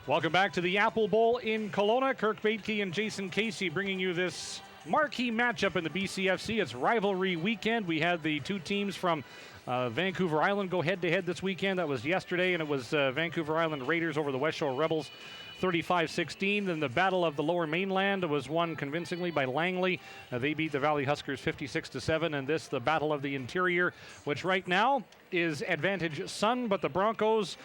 Welcome back to the Apple Bowl in Kelowna. Kirk Baitke and Jason Casey bringing you this marquee matchup in the BCFC. It's rivalry weekend. We had the two teams from Vancouver Island go head-to-head this weekend. That was yesterday, and it was Vancouver Island Raiders over the West Shore Rebels, 35-16. Then the Battle of the Lower Mainland was won convincingly by Langley. They beat the Valley Huskers 56-7. And this, the Battle of the Interior, which right now is advantage Sun, but the Broncos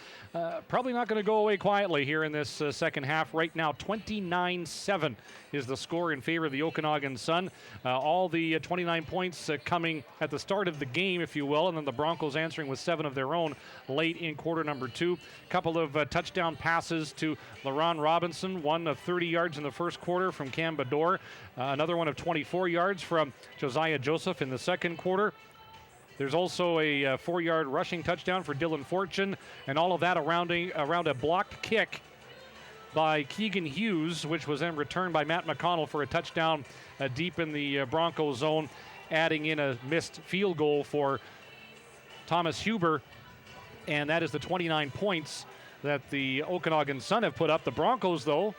probably not going to go away quietly here in this second half. Right now, 29-7 is the score in favor of the Okanagan Sun. All the 29 points coming at the start of the game, if you will, and then the Broncos answering with 7 of their own late in quarter number 2. Couple of touchdown passes to LaRon Robinson, one of 30 yards in the first quarter from Cam Bador, another one of 24 yards from Josiah Joseph in the second quarter. There's also a 4-yard rushing touchdown for Dylan Fortune, and all of that around a blocked kick by Keegan Hughes, which was then returned by Matt McConnell for a touchdown deep in the Broncos zone, adding in a missed field goal for Thomas Huber, and that is the 29 points that the Okanagan Sun have put up. The Broncos, though,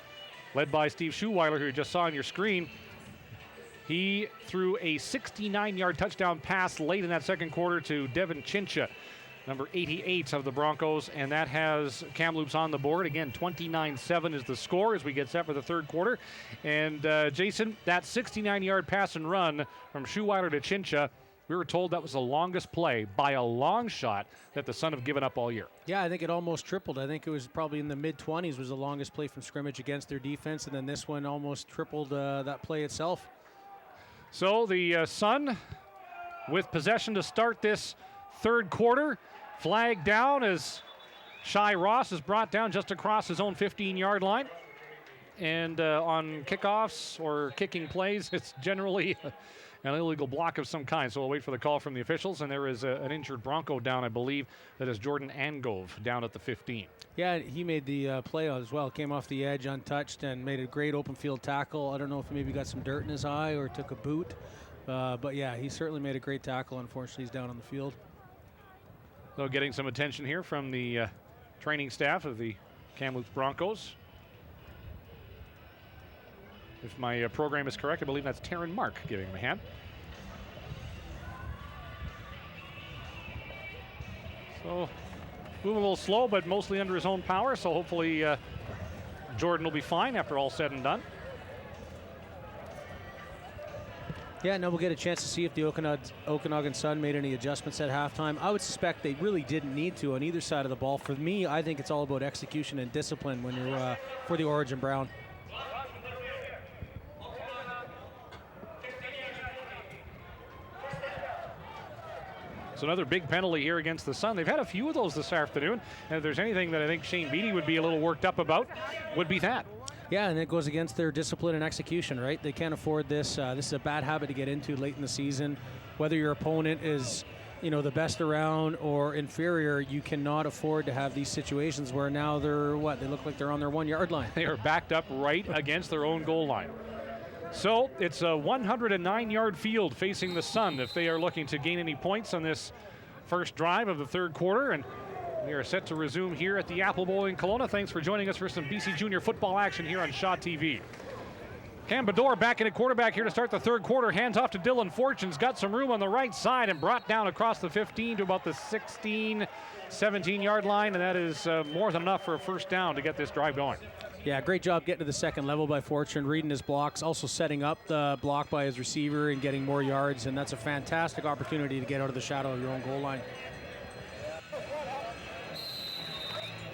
led by Steve Schuweiler, who you just saw on your screen, he threw a 69-yard touchdown pass late in that second quarter to Devin Chincha, number 88 of the Broncos, and that has Kamloops on the board. Again, 29-7 is the score as we get set for the third quarter. And Jason, that 69-yard pass and run from Schuweiler to Chincha, we were told that was the longest play by a long shot that the Sun have given up all year. Yeah, I think it almost tripled. I think it was probably in the mid-20s was the longest play from scrimmage against their defense, and then this one almost tripled that play itself. So the Sun with possession to start this third quarter. Flag down as Shai Ross is brought down just across his own 15-yard line. And on kickoffs or kicking plays, it's generally an illegal block of some kind. So we'll wait for the call from the officials. And there is an injured Bronco down, I believe. That is Jordan Angove down at the 15. Yeah, he made the play as well. Came off the edge untouched and made a great open field tackle. I don't know if he maybe got some dirt in his eye or took a boot. But yeah, he certainly made a great tackle. Unfortunately, he's down on the field. So getting some attention here from the training staff of the Kamloops Broncos. If my program is correct, I believe that's Taryn Mark giving him a hand. So moving a little slow, but mostly under his own power. So hopefully Jordan will be fine after all said and done. Yeah, now we'll get a chance to see if the Okanagan Sun made any adjustments at halftime. I would suspect they really didn't need to on either side of the ball. For me, I think it's all about execution and discipline when you're for the Orange and Brown. So another big penalty here against the Sun. They've had a few of those this afternoon, and if there's anything that I think Shane Beatty would be a little worked up about, would be that. Yeah, and it goes against their discipline and execution, right? They can't afford this. This is a bad habit to get into late in the season. Whether your opponent is, the best around or inferior, you cannot afford to have these situations where now they're, they look like they're on their 1-yard line. They are backed up right against their own goal line. So it's a 109-yard field facing the Sun if they are looking to gain any points on this first drive of the third quarter. And we are set to resume here at the Apple Bowl in Kelowna. Thanks for joining us for some BC Junior football action here on Shaw TV. Cam Bador back in at quarterback here to start the third quarter. Hands off to Dylan Fortune's got some room on the right side and brought down across the 15 to about the 16, 17-yard line. And that is more than enough for a first down to get this drive going. Yeah, great job getting to the second level by Fortune, reading his blocks, also setting up the block by his receiver and getting more yards, and that's a fantastic opportunity to get out of the shadow of your own goal line.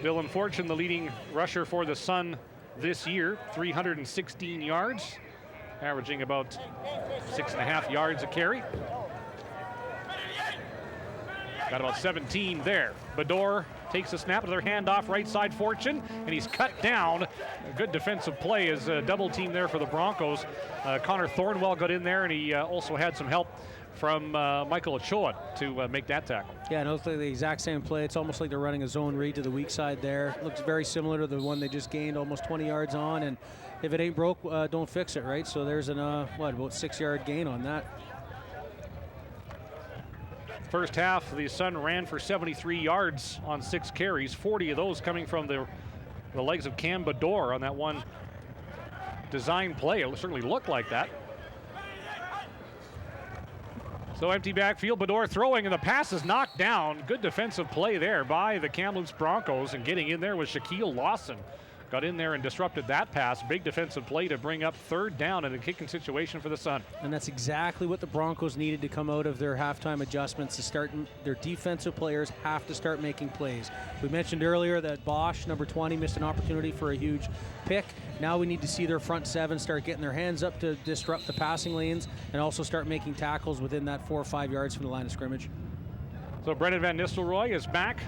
Dylan Fortune, the leading rusher for the Sun this year, 316 yards, averaging about 6.5 yards a carry. Got about 17 there. Bador takes a snap to their handoff, right side Fortune, and he's cut down. A good defensive play is a double team there for the Broncos. Connor Thornwell got in there, and he also had some help from Michael Ochoa to make that tackle. Yeah, and it looks like the exact same play. It's almost like they're running a zone read to the weak side there. Looks very similar to the one they just gained almost 20 yards on, and if it ain't broke, don't fix it, right? So there's about 6-yard gain on that. First half, the Sun ran for 73 yards on 6 carries, 40 of those coming from the the legs of Cam Bador on that one design play. It certainly looked like that. So empty backfield, Bador throwing, and the pass is knocked down. Good defensive play there by the Kamloops Broncos, and getting in there was Shaquille Lawson. Got in there and disrupted that pass. Big defensive play to bring up third down in a kicking situation for the Sun. And that's exactly what the Broncos needed to come out of their halftime adjustments to start. Their defensive players have to start making plays. We mentioned earlier that Bosch, number 20, missed an opportunity for a huge pick. Now we need to see their front seven start getting their hands up to disrupt the passing lanes and also start making tackles within that 4 or 5 yards from the line of scrimmage. So Brendan Van Nistelrooy is back,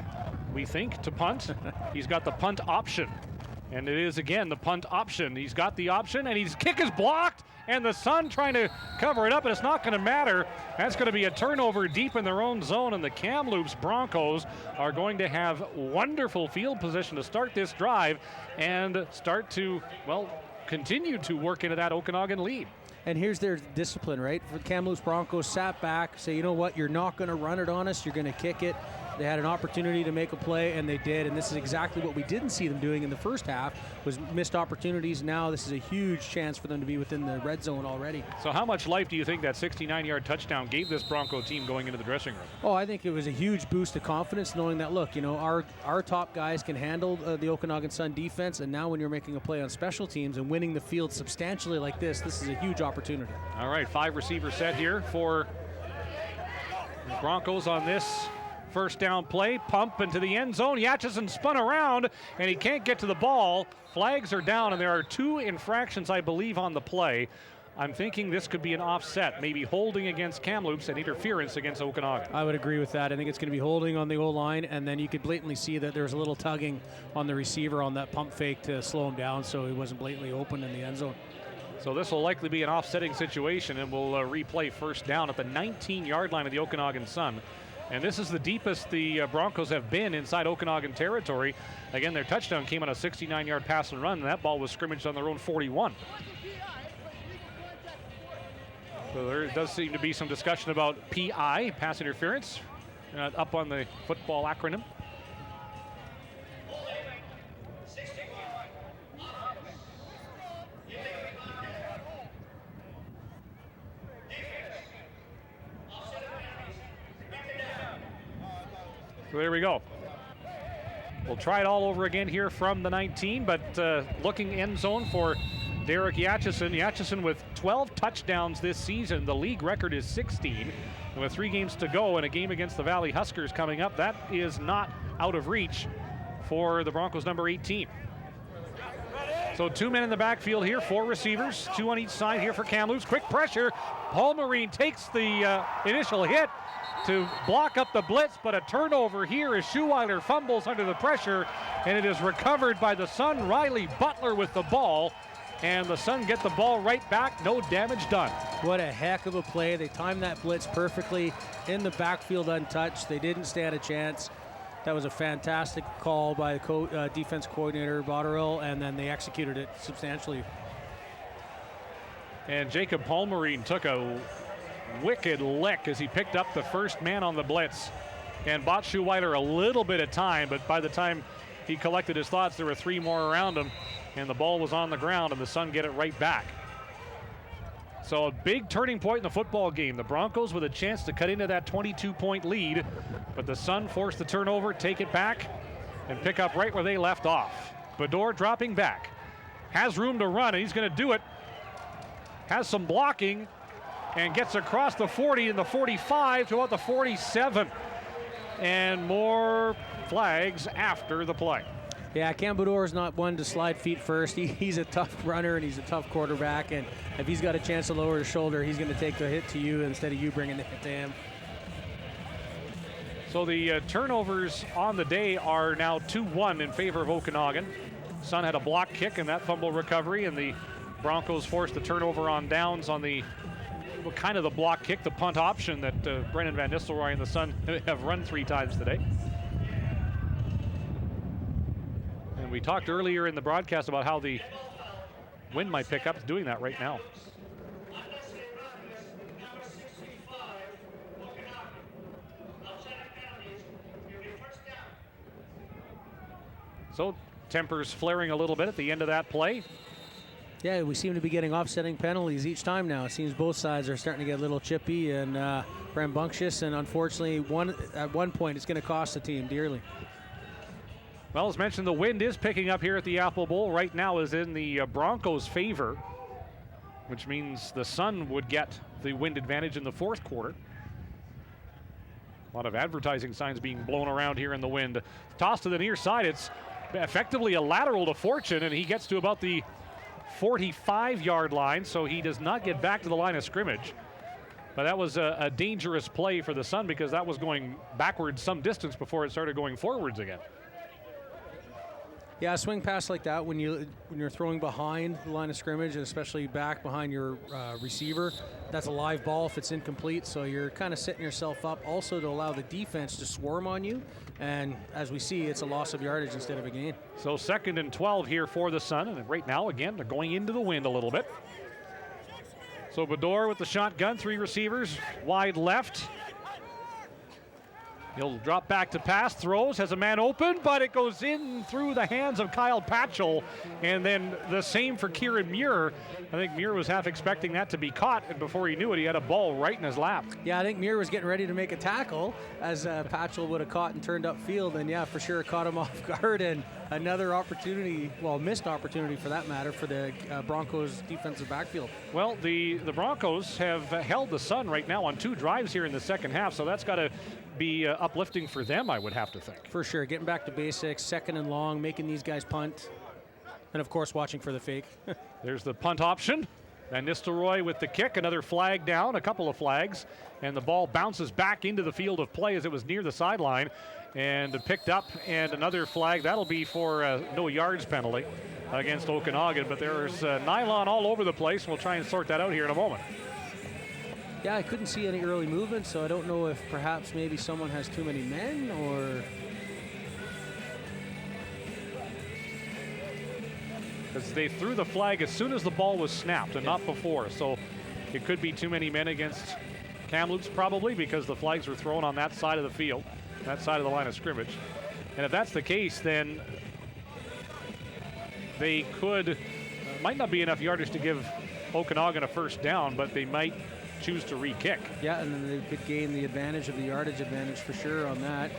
we think, to punt. He's got the punt option. And it is, again, the punt option. He's got the option, and his kick is blocked, and the Sun trying to cover it up, and it's not going to matter. That's going to be a turnover deep in their own zone, and the Kamloops Broncos are going to have wonderful field position to start this drive and start to, well, continue to work into that Okanagan lead. And here's their discipline, right? For the Kamloops Broncos, sat back, say, you know what, you're not going to run it on us, you're going to kick it. They had an opportunity to make a play, and they did, and this is exactly what we didn't see them doing in the first half, was missed opportunities. Now this is a huge chance for them to be within the red zone already. So how much life do you think that 69-yard touchdown gave this Bronco team going into the dressing room? Oh, I think it was a huge boost of confidence knowing that, look, you know, our top guys can handle the Okanagan Sun defense, and now when you're making a play on special teams and winning the field substantially like this is a huge opportunity. All right, 5 receiver set here for the Broncos on this first down play. Pump into the end zone. Yatchison spun around, and he can't get to the ball. Flags are down, and there are 2 infractions, I believe, on the play. I'm thinking this could be an offset, maybe holding against Kamloops and interference against Okanagan. I would agree with that. I think it's going to be holding on the O-line, and then you could blatantly see that there's a little tugging on the receiver on that pump fake to slow him down so he wasn't blatantly open in the end zone. So this will likely be an offsetting situation, and we'll replay first down at the 19-yard line of the Okanagan Sun. And this is the deepest the Broncos have been inside Okanagan territory. Again, their touchdown came on a 69-yard pass and run, and that ball was scrimmaged on their own 41. So there does seem to be some discussion about PI, pass interference, up on the football acronym. So there we go. We'll try it all over again here from the 19, but looking end zone for Derek Yatchison. Yatchison with 12 touchdowns this season. The league record is 16. And with 3 games to go and a game against the Valley Huskers coming up, that is not out of reach for the Broncos number 18. So 2 men in the backfield here, 4 receivers, 2 on each side here for Kamloops. Quick pressure. Paul Marine takes the initial hit to block up the blitz, but a turnover here as Schuweiler fumbles under the pressure, and it is recovered by the Sun. Riley Butler with the ball, and the Sun get the ball right back. No damage done. What a heck of a play. They timed that blitz perfectly in the backfield untouched. They didn't stand a chance. That was a fantastic call by the defense coordinator, Botterill, and then they executed it substantially. And Jacob Palmerine took a wicked lick as he picked up the first man on the blitz and bought Schuweiler a little bit of time, but by the time he collected his thoughts, there were 3 more around him, and the ball was on the ground, and the Sun get it right back. So a big turning point in the football game. The Broncos with a chance to cut into that 22-point lead, but the Sun forced the turnover, take it back, and pick up right where they left off. Bador dropping back. Has room to run, and he's going to do it. Has some blocking, and gets across the 40 and the 45 to about the 47. And more flags after the play. Yeah, Cam Bador is not one to slide feet first. He's a tough runner and he's a tough quarterback. And if he's got a chance to lower his shoulder, he's going to take the hit to you instead of you bringing the hit to him. So the turnovers on the day are now 2-1 in favor of Okanagan. Sun had a block kick in that fumble recovery, and the Broncos forced the turnover on downs on the kind of the block kick, the punt option that Brendan Van Nistelrooy and the Sun have run 3 times today. And we talked earlier in the broadcast about how the wind might pick up. It's doing that right now. So tempers flaring a little bit at the end of that play. Yeah, we seem to be getting offsetting penalties each time now. It seems both sides are starting to get a little chippy and rambunctious, and unfortunately, at one point, it's going to cost the team dearly. Well, as mentioned, the wind is picking up here at the Apple Bowl. Right now is in the Broncos' favor, which means the Sun would get the wind advantage in the fourth quarter. A lot of advertising signs being blown around here in the wind. Toss to the near side. It's effectively a lateral to Fortune, and he gets to about the 45-yard line, so he does not get back to the line of scrimmage. But that was a dangerous play for the Sun because that was going backwards some distance before it started going forwards again. Yeah, a swing pass like that when you're throwing behind the line of scrimmage, and especially back behind your receiver, that's a live ball if it's incomplete. So you're kind of setting yourself up also to allow the defense to swarm on you. And as we see, it's a loss of yardage instead of a gain. So 2nd and 12 here for the Sun. And right now, again, they're going into the wind a little bit. So Bedore with the shotgun, 3 receivers, wide left. He'll drop back to pass, throws, has a man open, but it goes in through the hands of Kyle Patchell. And then the same for Kieran Muir. I think Muir was half expecting that to be caught, and before he knew it, he had a ball right in his lap. Yeah, I think Muir was getting ready to make a tackle as Patchell would have caught and turned upfield, and yeah, for sure caught him off guard, and another opportunity, well, missed opportunity for that matter, for the Broncos defensive backfield. Well, the Broncos have held the Sun right now on 2 drives here in the second half, so that's got to be uplifting for them, I would have to think. For sure, getting back to basics, 2nd and long, making these guys punt, and of course watching for the fake. There's the punt option. Van Nistelrooy with the kick, another flag down, a couple of flags, and the ball bounces back into the field of play as it was near the sideline and picked up, and another flag. That'll be for no yards penalty against Okanagan, but there's nylon all over the place. We'll try and sort that out here in a moment. Yeah, I couldn't see any early movement, so I don't know if perhaps maybe someone has too many men or... Because they threw the flag as soon as the ball was snapped and not before, so it could be too many men against Kamloops probably because the flags were thrown on that side of the field, that side of the line of scrimmage. And if that's the case, then they could, might not be enough yardage to give Okanagan a first down, but they might choose to re-kick. Yeah, and then they could gain the advantage of the yardage advantage for sure on that.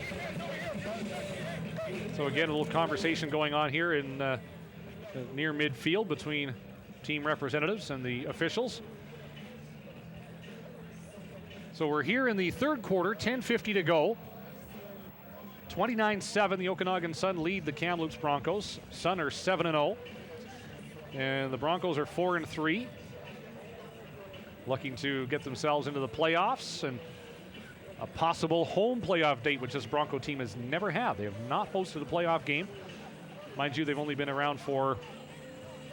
So again, a little conversation going on here in near midfield between team representatives and the officials. So we're here in the third quarter, 10:50 to go. 29-7, the Okanagan Sun lead the Kamloops Broncos. Sun are 7-0, and the Broncos are 4-3. Looking to get themselves into the playoffs and a possible home playoff date, which this Bronco team has never had. They have not hosted a playoff game. Mind you, they've only been around for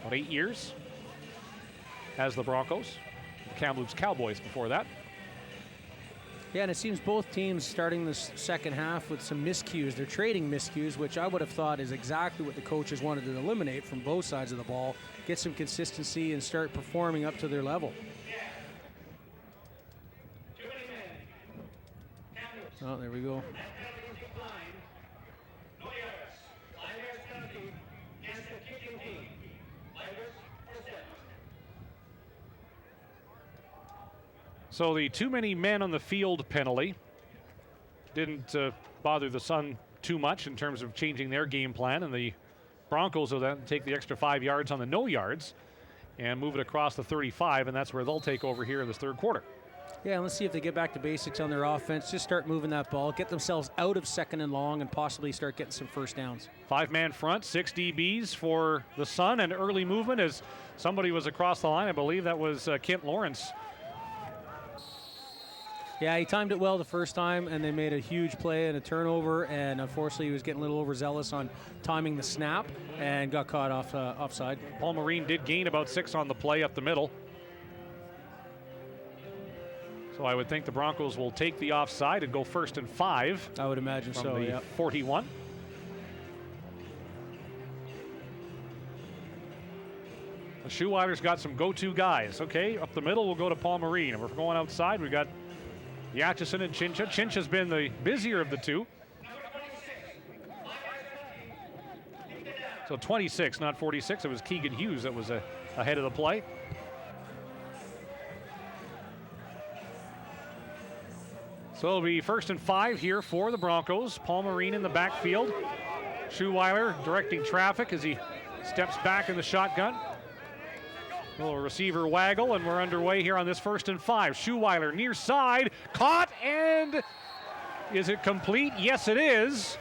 about 8 years as the Broncos. The Kamloops Cowboys before that. Yeah, and it seems both teams starting this second half with some miscues. They're trading miscues, which I would have thought is exactly what the coaches wanted to eliminate from both sides of the ball. Get some consistency and start performing up to their level. Oh, there we go. So the too many men on the field penalty didn't bother the Sun too much in terms of changing their game plan, and the Broncos will then take the extra 5 yards on the no yards and move it across the 35, and that's where they'll take over here in this third quarter. Yeah, let's see if they get back to basics on their offense. Just start moving that ball, get themselves out of 2nd and long, and possibly start getting some first downs. 5-man front, 6 DBs for the Sun, and early movement as somebody was across the line. I believe that was Kent Lawrence. Yeah, he timed it well the first time, and they made a huge play and a turnover, and unfortunately he was getting a little overzealous on timing the snap and got caught offside. Paul Marine did gain about 6 on the play up the middle. So I would think the Broncos will take the offside and go 1st and 5. I would imagine from so, the yeah. 41. The Shoewider's got some go-to guys. Okay, up the middle we'll go to Paul Marine. And we're going outside, we've got Yatchison and Chincha. Chincha's been the busier of the two. So 26, not 46. It was Keegan Hughes that was ahead of the play. So it'll be 1st and 5 here for the Broncos. Paul Marine in the backfield. Schuweiler directing traffic as he steps back in the shotgun. Little receiver waggle, and we're underway here on this 1st and 5. Schuweiler near side, caught, and is it complete? Yes, it is.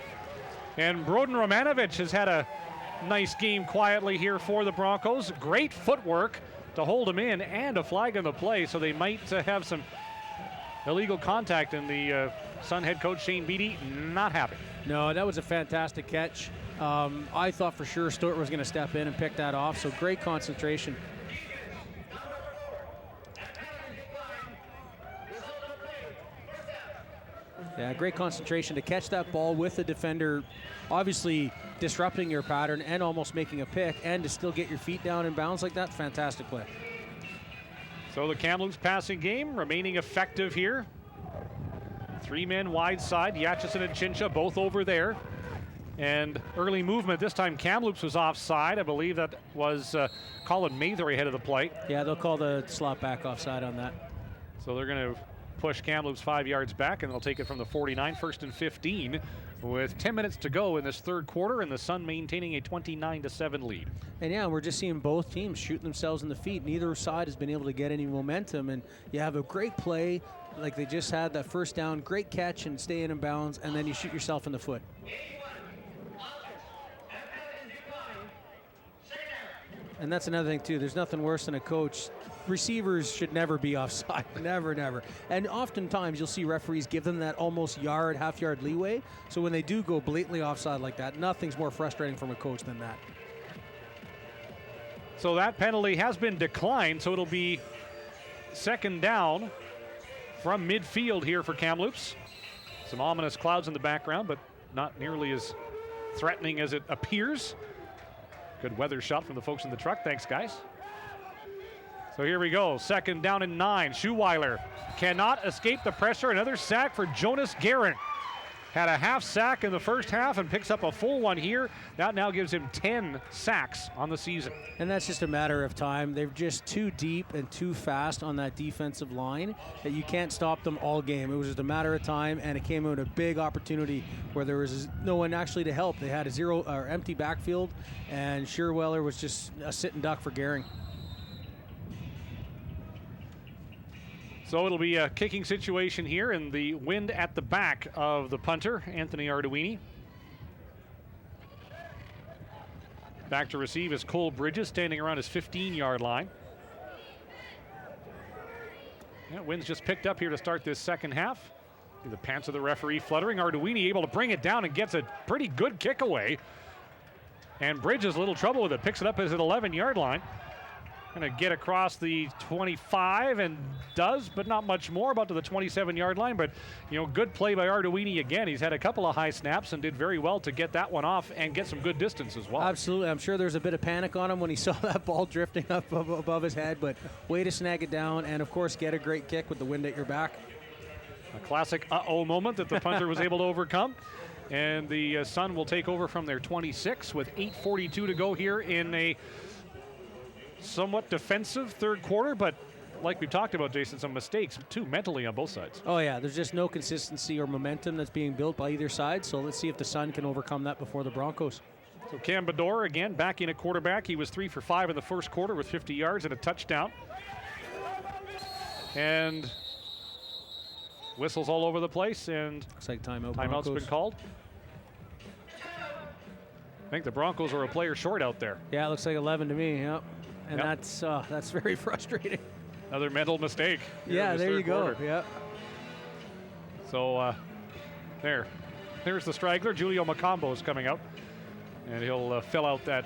And Broden Romanovich has had a nice game quietly here for the Broncos. Great footwork to hold him in, and a flag on the play, so they might have some illegal contact, and the Sun head coach Shane Beatty not happy. No, that was a fantastic catch. I thought for sure Stewart was going to step in and pick that off, so great concentration. Yeah, great concentration to catch that ball with the defender, obviously disrupting your pattern and almost making a pick, and to still get your feet down in bounds like that. Fantastic play. So the Kamloops passing game remaining effective here. 3 men wide side, Yatchison and Chincha both over there. And early movement, this time Kamloops was offside. I believe that was Colin Mather ahead of the play. Yeah, they'll call the slot back offside on that. So they're going to push Kamloops 5 yards back, and they'll take it from the 49, 1st and 15, with 10 minutes to go in this third quarter, and the Sun maintaining a 29-7 lead. And yeah, we're just seeing both teams shooting themselves in the feet. Neither side has been able to get any momentum, and you have a great play like they just had, that first down, great catch and stay in bounds, and then you shoot yourself in the foot. And that's another thing too, there's nothing worse than a coach. Receivers should never be offside, never, never. And oftentimes you'll see referees give them that almost half yard leeway. So when they do go blatantly offside like that, nothing's more frustrating from a coach than that. So that penalty has been declined, so it'll be 2nd down from midfield here for Kamloops. Some ominous clouds in the background, but not nearly as threatening as it appears. Good weather shot from the folks in the truck. Thanks, guys. So here we go. 2nd down and 9. Schuweiler cannot escape the pressure. Another sack for Jonas Guerin. Had a half sack in the first half and picks up a full one here. That now gives him 10 sacks on the season. And that's just a matter of time. They're just too deep and too fast on that defensive line that you can't stop them all game. It was just a matter of time, and it came out a big opportunity where there was no one actually to help. They had a empty backfield, and Schuweiler was just a sitting duck for Gehring. So it'll be a kicking situation here, and the wind at the back of the punter, Anthony Arduini. Back to receive is Cole Bridges, standing around his 15-yard line. Yeah, wind's just picked up here to start this second half. See the pants of the referee fluttering. Arduini able to bring it down and gets a pretty good kick away. And Bridges a little trouble with it, picks it up as an 11-yard line. Going to get across the 25 and does, but not much more, about to the 27-yard line. But, good play by Arduini again. He's had a couple of high snaps and did very well to get that one off and get some good distance as well. Absolutely. I'm sure there's a bit of panic on him when he saw that ball drifting up above his head, but way to snag it down and, of course, get a great kick with the wind at your back. A classic uh-oh moment that the punter was able to overcome. And the Sun will take over from their 26 with 8:42 to go here in a somewhat defensive third quarter, but like we've talked about, Jason, some mistakes too mentally on both sides. Oh yeah, there's just no consistency or momentum that's being built by either side, so let's see if the Sun can overcome that before the Broncos. So Cam Bador again back in at quarterback. He was 3 for 5 in the first quarter with 50 yards and a touchdown. And whistles all over the place, and looks like timeout's been called. I think the Broncos are a player short out there. Yeah, it looks like 11 to me, yep. And that's very frustrating. Another mental mistake. Yeah, there you go. Quarter. Yep. So there's the straggler. Julio Macombo is coming out, and he'll fill out that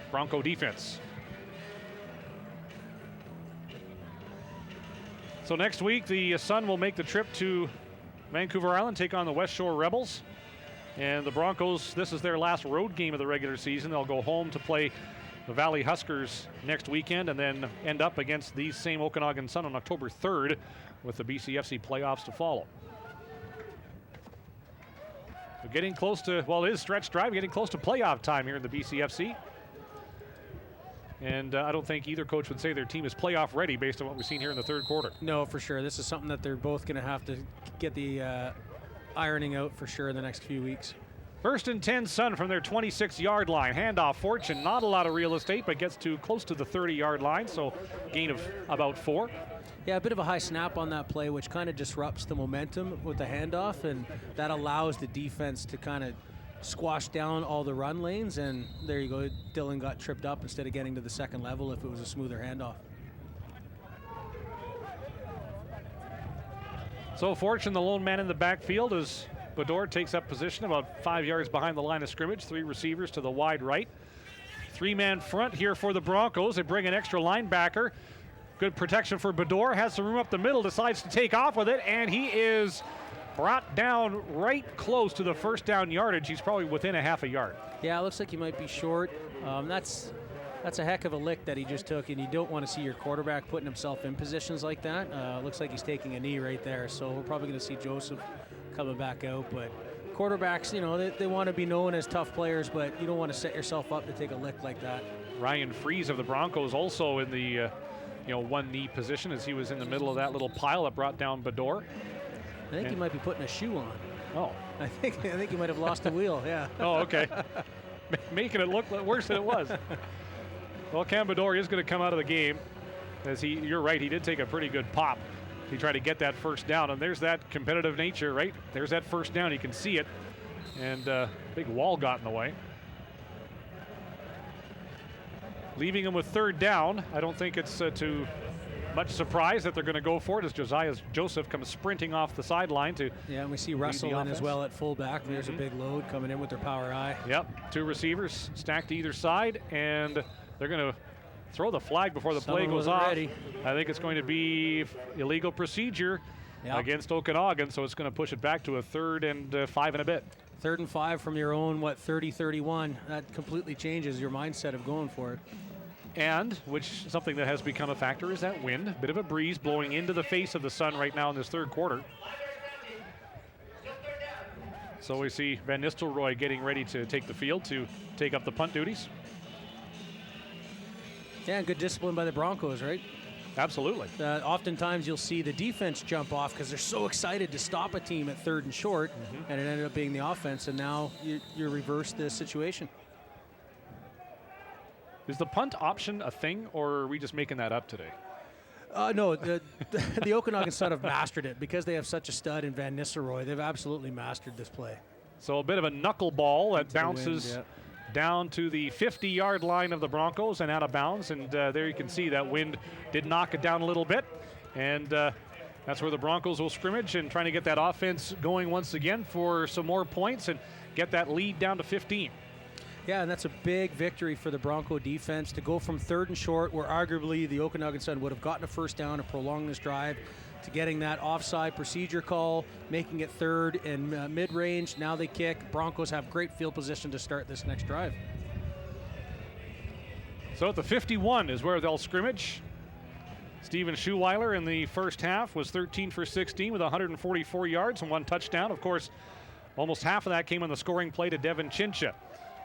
Bronco defense. So next week, the Sun will make the trip to Vancouver Island, take on the West Shore Rebels. And the Broncos, this is their last road game of the regular season. They'll go home to play the Valley Huskers next weekend and then end up against these same Okanagan Sun on October 3rd with the BCFC playoffs to follow. getting close to, well, it is stretch drive, getting close to playoff time here in the BCFC. And I don't think either coach would say their team is playoff ready based on what we've seen here in the third quarter. No, for sure. This is something that they're both going to have to get the ironing out for sure in the next few weeks. 1st and 10 Sun from their 26-yard line. Handoff Fortune, not a lot of real estate, but gets to close to the 30-yard line, so gain of about 4. Yeah, a bit of a high snap on that play, which kind of disrupts the momentum with the handoff, and that allows the defense to kind of squash down all the run lanes, and there you go. Dylan got tripped up instead of getting to the second level if it was a smoother handoff. So Fortune, the lone man in the backfield, as Bador takes up position about 5 yards behind the line of scrimmage. 3 receivers to the wide right. 3-man front here for the Broncos. They bring an extra linebacker. Good protection for Bador. Has some room up the middle, decides to take off with it, and he is brought down right close to the first down yardage. He's probably within a half a yard. Yeah, it looks like he might be short. That's a heck of a lick that he just took, and you don't want to see your quarterback putting himself in positions like that. Looks like he's taking a knee right there, so we're probably going to see Joseph coming back out. But quarterbacks, you know, they want to be known as tough players, but you don't want to set yourself up to take a lick like that. Ryan Fries of the Broncos also in the one knee position as he was in the middle of that little pile that brought down Bador. I think he might be putting a shoe on. Oh. I think he might have lost a wheel, yeah. Oh, okay. Making it look worse than it was. Well, Cam Bador is going to come out of the game. As you're right, he did take a pretty good pop. He tried to get that first down, and there's that competitive nature, right? There's that first down. You can see it. And big wall got in the way. Leaving him with third down. I don't think it's too much surprise that they're going to go for it as Joseph comes sprinting off the sideline to. Yeah, and we see Russell in as well at fullback. There's a big load coming in with their power eye. Yep, 2 receivers stacked to either side, and they're going to throw the flag before the play goes off. Ready. I think it's going to be illegal procedure against Okanagan, so it's going to push it back to a 3rd and 5 and a bit. 3rd and 5 from your own, 30-31. That completely changes your mindset of going for it. And, something that has become a factor is that wind. Bit of a breeze blowing into the face of the Sun right now in this third quarter. So we see Van Nistelrooy getting ready to take the field to take up the punt duties. Yeah, good discipline by the Broncos, right? Absolutely. Oftentimes you'll see the defense jump off because they're so excited to stop a team at 3rd and short, and it ended up being the offense, and now you reverse the situation. Is the punt option a thing, or are we just making that up today? No, the Okanagan Sun have mastered it because they have such a stud in Van Nistelrooy. They've absolutely mastered this play. So a bit of a knuckleball that bounces down to the 50-yard line of the Broncos and out of bounds. And there you can see that wind did knock it down a little bit. And that's where the Broncos will scrimmage and trying to get that offense going once again for some more points and get that lead down to 15. Yeah, and that's a big victory for the Bronco defense to go from 3rd and short, where arguably the Okanagan Sun would have gotten a first down and prolonged this drive, to getting that offside procedure call, making it 3rd and mid-range. Now they kick. Broncos have great field position to start this next drive. So at the 51 is where they'll scrimmage. Steven Schuweiler in the first half was 13 for 16 with 144 yards and 1 touchdown. Of course, almost half of that came on the scoring play to Devin Chincha.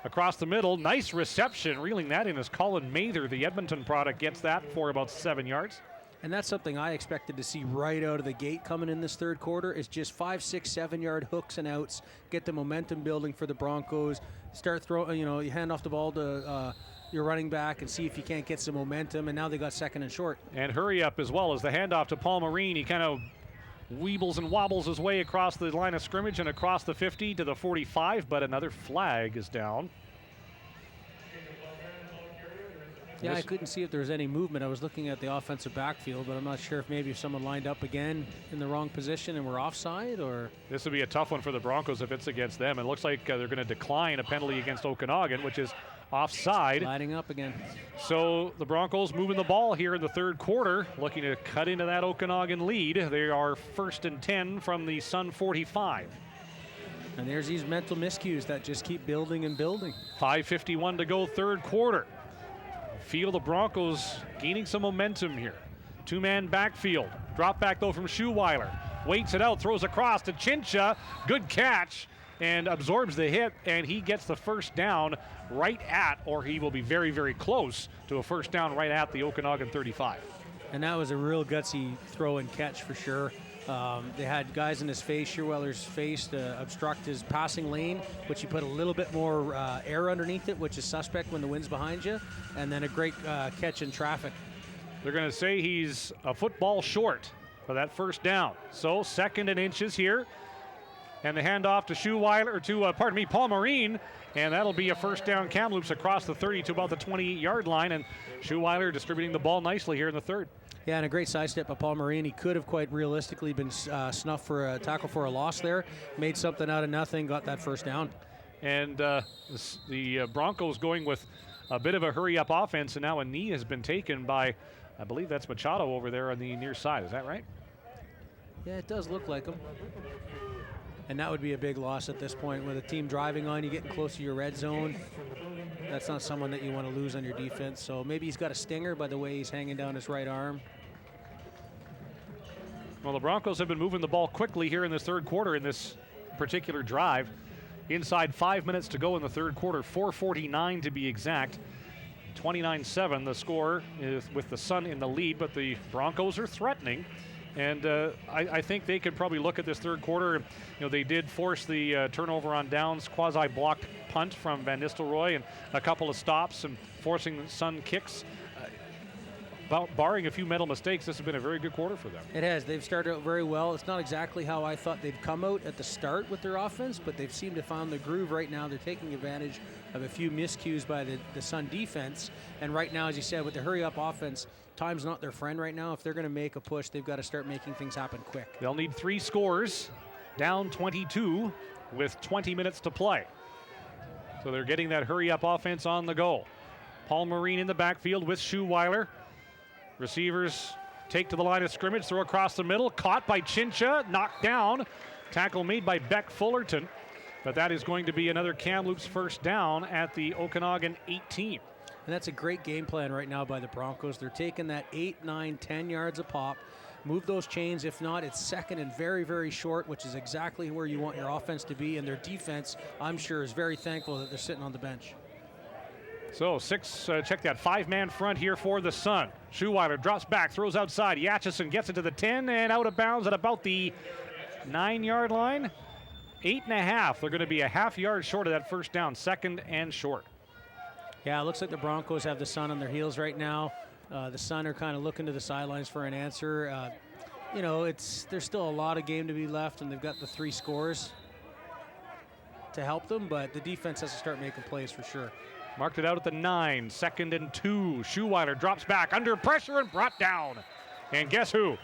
Across the middle, nice reception. Reeling that in is Colin Mather. The Edmonton product gets that for about 7 yards. And that's something I expected to see right out of the gate coming in this third quarter, is just 5, 6, 7-yard hooks and outs, get the momentum building for the Broncos, start throwing, you hand off the ball to your running back and see if you can't get some momentum, and now they got 2nd and short. And hurry up as well as the handoff to Paul Marine. He kind of weebles and wobbles his way across the line of scrimmage and across the 50 to the 45, but another flag is down. Yeah, I couldn't see if there was any movement. I was looking at the offensive backfield, but I'm not sure if maybe someone lined up again in the wrong position and were offside, or... This would be a tough one for the Broncos if it's against them. It looks like they're going to decline a penalty against Okanagan, which is offside. Lining up again. So the Broncos moving the ball here in the third quarter, looking to cut into that Okanagan lead. They are 1st and 10 from the Sun 45. And there's these mental miscues that just keep building and building. 5:51 to go, third quarter. Feel the Broncos gaining some momentum here. 2-man backfield. Drop back though from Schuweiler. Waits it out, throws across to Chincha. Good catch. and absorbs the hit, and he gets the first down right at, or he will be very, very close to a first down right at the Okanagan 35. And that was a real gutsy throw and catch for sure. They had guys in his face, Shearweller's face, to obstruct his passing lane, which he put a little bit more air underneath it, which is suspect when the wind's behind you, and then a great catch in traffic. They're going to say he's a football short for that first down. So 2nd and inches here. And the handoff to Paul Marine, and that'll be a first down Kamloops across the 30 to about the 28-yard line, and Schuweiler distributing the ball nicely here in the 3rd. Yeah, and a great sidestep by Paul Marine. He could have quite realistically been snuffed for a tackle for a loss there. Made something out of nothing, got that first down. And the Broncos going with a bit of a hurry-up offense, and now a knee has been taken by, I believe that's Machado over there on the near side. Is that right? Yeah, it does look like him. And that would be a big loss at this point. With a team driving on you, getting close to your red zone, that's not someone that you want to lose on your defense. So maybe he's got a stinger by the way he's hanging down his right arm. Well, the Broncos have been moving the ball quickly here in this 3rd quarter in this particular drive. Inside 5 minutes to go in the 3rd quarter, 4:49 to be exact. 29-7 the score is with the Sun in the lead, but the Broncos are threatening. And I think they could probably look at this 3rd quarter. You know, they did force the turnover on downs, quasi-blocked punt from Van Nistelrooy, and a couple of stops and forcing Sun kicks. Barring a few mental mistakes, this has been a very good quarter for them. It has. They've started out very well. It's not exactly how I thought they'd come out at the start with their offense, but they've seemed to find the groove right now. They're taking advantage of a few miscues by the Sun defense. And right now, as you said, with the hurry-up offense, time's not their friend right now. If they're going to make a push, they've got to start making things happen quick. They'll need 3 scores, down 22 with 20 minutes to play. So they're getting that hurry-up offense on the go. Paul Marine in the backfield with Schuweiler. Receivers take to the line of scrimmage, throw across the middle, caught by Chincha, knocked down. Tackle made by Beck Fullerton. But that is going to be another Kamloops first down at the Okanagan 18. And that's a great game plan right now by the Broncos. They're taking that 8, 9, 10 yards a pop. Move those chains. If not, it's 2nd and very, very short, which is exactly where you want your offense to be. And their defense, I'm sure, is very thankful that they're sitting on the bench. So check that 5-man front here for the Sun. Schuweiler drops back, throws outside. Yatchison gets it to the 10 and out of bounds at about the 9-yard line. 8.5. They're going to be a half yard short of that first down, 2nd and short. Yeah, it looks like the Broncos have the Sun on their heels right now. The Sun are kind of looking to the sidelines for an answer. There's still a lot of game to be left, and they've got the 3 scores to help them, but the defense has to start making plays for sure. Marked it out at the 9, 2nd and 2. Schuweiler drops back under pressure and brought down. And guess who?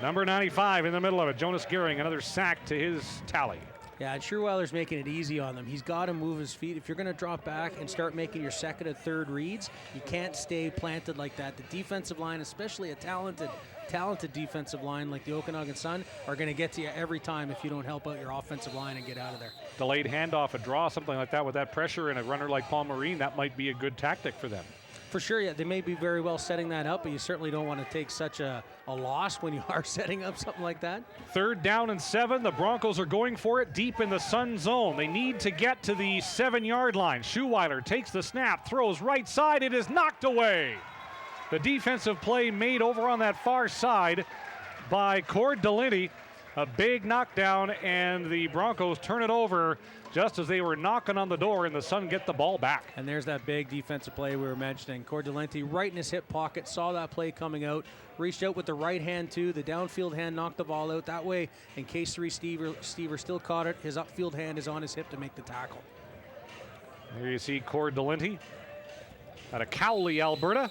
Number 95 in the middle of it, Jonas Gehring, another sack to his tally. Yeah, and Schuweiler's making it easy on them. He's got to move his feet. If you're going to drop back and start making your 2nd and 3rd reads, you can't stay planted like that. The defensive line, especially a talented defensive line like the Okanagan Sun, are going to get to you every time if you don't help out your offensive line and get out of there. Delayed handoff, a draw, something like that with that pressure and a runner like Paul Marine, that might be a good tactic for them. For sure, yeah, they may be very well setting that up, but you certainly don't want to take such a loss when you are setting up something like that. 3rd down and 7. The Broncos are going for it deep in the Sun zone. They need to get to the 7-yard line. Schuweiler takes the snap, throws right side. It is knocked away. The defensive play made over on that far side by Cord Delinty. A big knockdown, and the Broncos turn it over just as they were knocking on the door, and the Sun get the ball back. And there's that big defensive play we were mentioning. Cord Delinty right in his hip pocket, saw that play coming out, reached out with the right hand too. The downfield hand knocked the ball out. That way, in case Stever still caught it, his upfield hand is on his hip to make the tackle. There you see Cord Delinty out of Cowley, Alberta,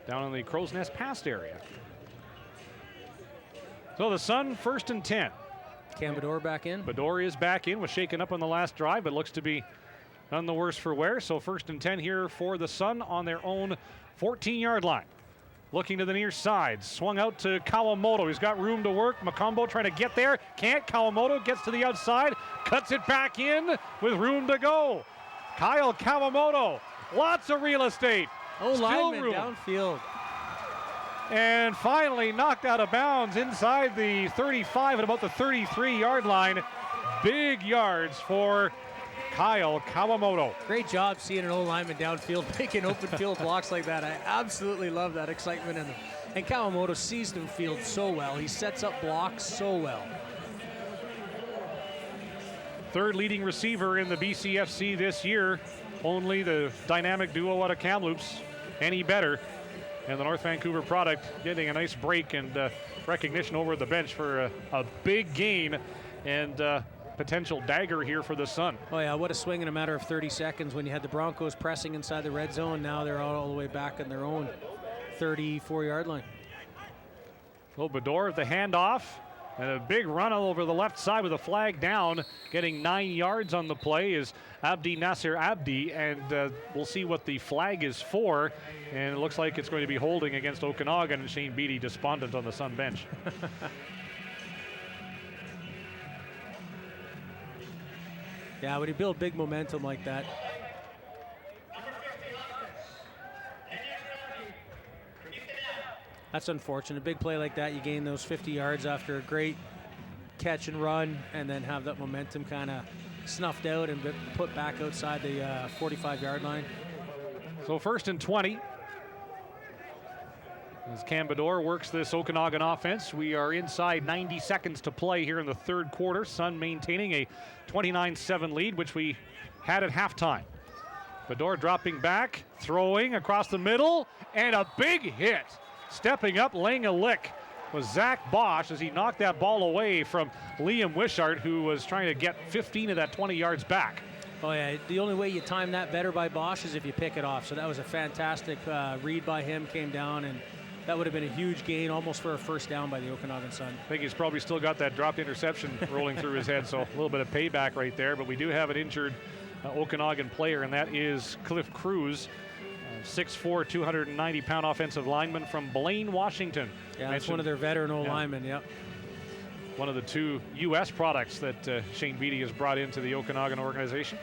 down in the Crow's Nest past area. So the Sun 1st and 10. Cam Bador back in. Bador is back in, was shaken up on the last drive, but looks to be none the worse for wear. So 1st and 10 here for the Sun on their own 14-yard line. Looking to the near side, swung out to Kawamoto. He's got room to work. Macombo trying to get there, can't. Kawamoto gets to the outside, cuts it back in with room to go. Kyle Kawamoto, lots of real estate. Oh, lineman downfield. and finally knocked out of bounds inside the 35 at about the 33-yard line. Big yards for Kyle Kawamoto. Great job seeing an old lineman downfield making open field blocks like that. I absolutely love that excitement in them. And Kawamoto sees the field so well. He sets up blocks so well. Third leading receiver in the BCFC this year. Only the dynamic duo out of Kamloops any better. And the North Vancouver product getting a nice break and recognition over the bench for a big gain and potential dagger here for the Sun. Oh yeah, what a swing in a matter of 30 seconds when you had the Broncos pressing inside the red zone. Now they're all the way back in their own 34-yard line. So Bador at the handoff and a big run over the left side with a flag down. Getting 9 yards on the play is Abdi Nasser Abdi, and we'll see what the flag is for. And it looks like it's going to be holding against Okanagan, and Shane Beatty despondent on the Sun bench. Yeah, when you build big momentum like that. That's unfortunate. A big play like that, you gain those 50 yards after a great catch and run, and then have that momentum kind of snuffed out and put back outside the 45-yard line. So 1st and 20. As Cam Bador works this Okanagan offense, we are inside 90 seconds to play here in the third quarter. Sun maintaining a 29-7 lead, which we had at halftime. Bador dropping back, throwing across the middle, and a big hit. Stepping up, laying a lick was Zach Bosch as he knocked that ball away from Liam Wishart, who was trying to get 15 of that 20 yards back. Oh yeah, the only way you time that better by Bosch is if you pick it off. So that was a fantastic read by him, came down, and that would have been a huge gain, almost for a first down by the Okanagan Sun. I think he's probably still got that dropped interception rolling through his head, so a little bit of payback right there. But we do have an injured Okanagan player, and that is Cliff Cruz, 6'4", 290-pound offensive lineman from Blaine, Washington. Yeah, that's one of their veteran linemen, yep. One of the two U.S. products that Shane Beatty has brought into the Okanagan organization.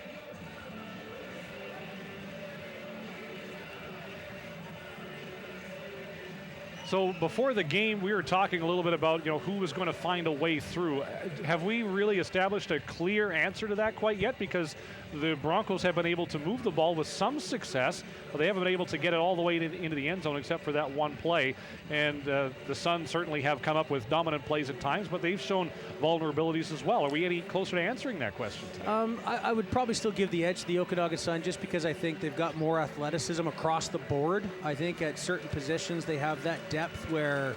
So before the game, we were talking a little bit about, who was going to find a way through. Have we really established a clear answer to that quite yet? Because the Broncos have been able to move the ball with some success, but they haven't been able to get it all the way into the end zone except for that one play. And the Sun certainly have come up with dominant plays at times, but they've shown vulnerabilities as well. Are we any closer to answering that question? I would probably still give the edge to the Okanagan Sun just because I think they've got more athleticism across the board. I think at certain positions they have that depth where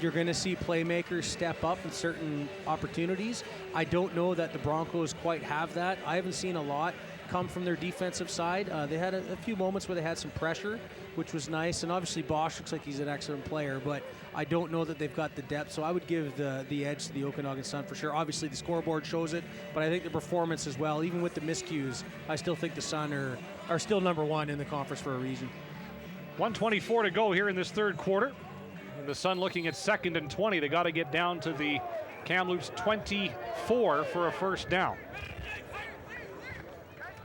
you're going to see playmakers step up in certain opportunities. I don't know that the Broncos quite have that. I haven't seen a lot come from their defensive side. They had a few moments where they had some pressure, which was nice. And obviously Bosch looks like he's an excellent player, but I don't know that they've got the depth. So I would give the edge to the Okanagan Sun for sure. Obviously the scoreboard shows it, but I think the performance as well, even with the miscues, I still think the Sun are still number one in the conference for a reason. 1:24 to go here in this third quarter. And the Sun looking at 2nd and 20. They got to get down to the Kamloops 24 for a first down.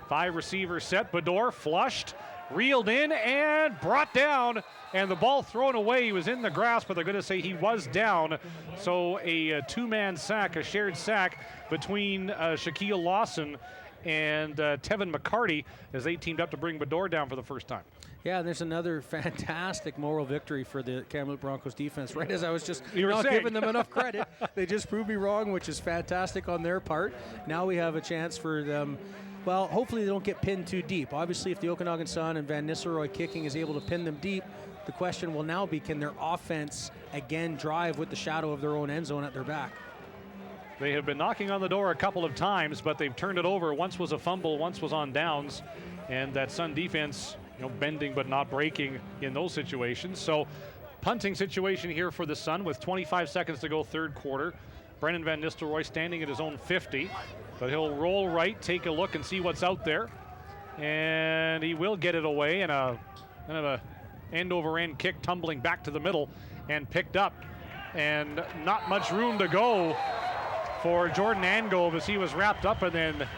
5 receivers set. Bador flushed, reeled in, and brought down. And the ball thrown away. He was in the grass, but they're going to say he was down. So a two-man sack, a shared sack between Shaquille Lawson and Tevin McCarty as they teamed up to bring Bador down for the first time. Yeah, and there's another fantastic moral victory for the Kamloops Broncos defense. Right as I was just not giving them enough credit, they just proved me wrong, which is fantastic on their part. Now we have a chance for them. Well, hopefully they don't get pinned too deep. Obviously, if the Okanagan Sun and Van Nistelrooy kicking is able to pin them deep, the question will now be, can their offense again drive with the shadow of their own end zone at their back? They have been knocking on the door a couple of times, but they've turned it over. Once was a fumble, once was on downs, and that Sun defense, bending but not breaking in those situations. So punting situation here for the Sun with 25 seconds to go third quarter. Brendan Van Nistelrooy standing at his own 50, but he'll roll right, take a look and see what's out there. And he will get it away, and a kind of a end over end kick tumbling back to the middle and picked up. And not much room to go for Jordan Angove as he was wrapped up and then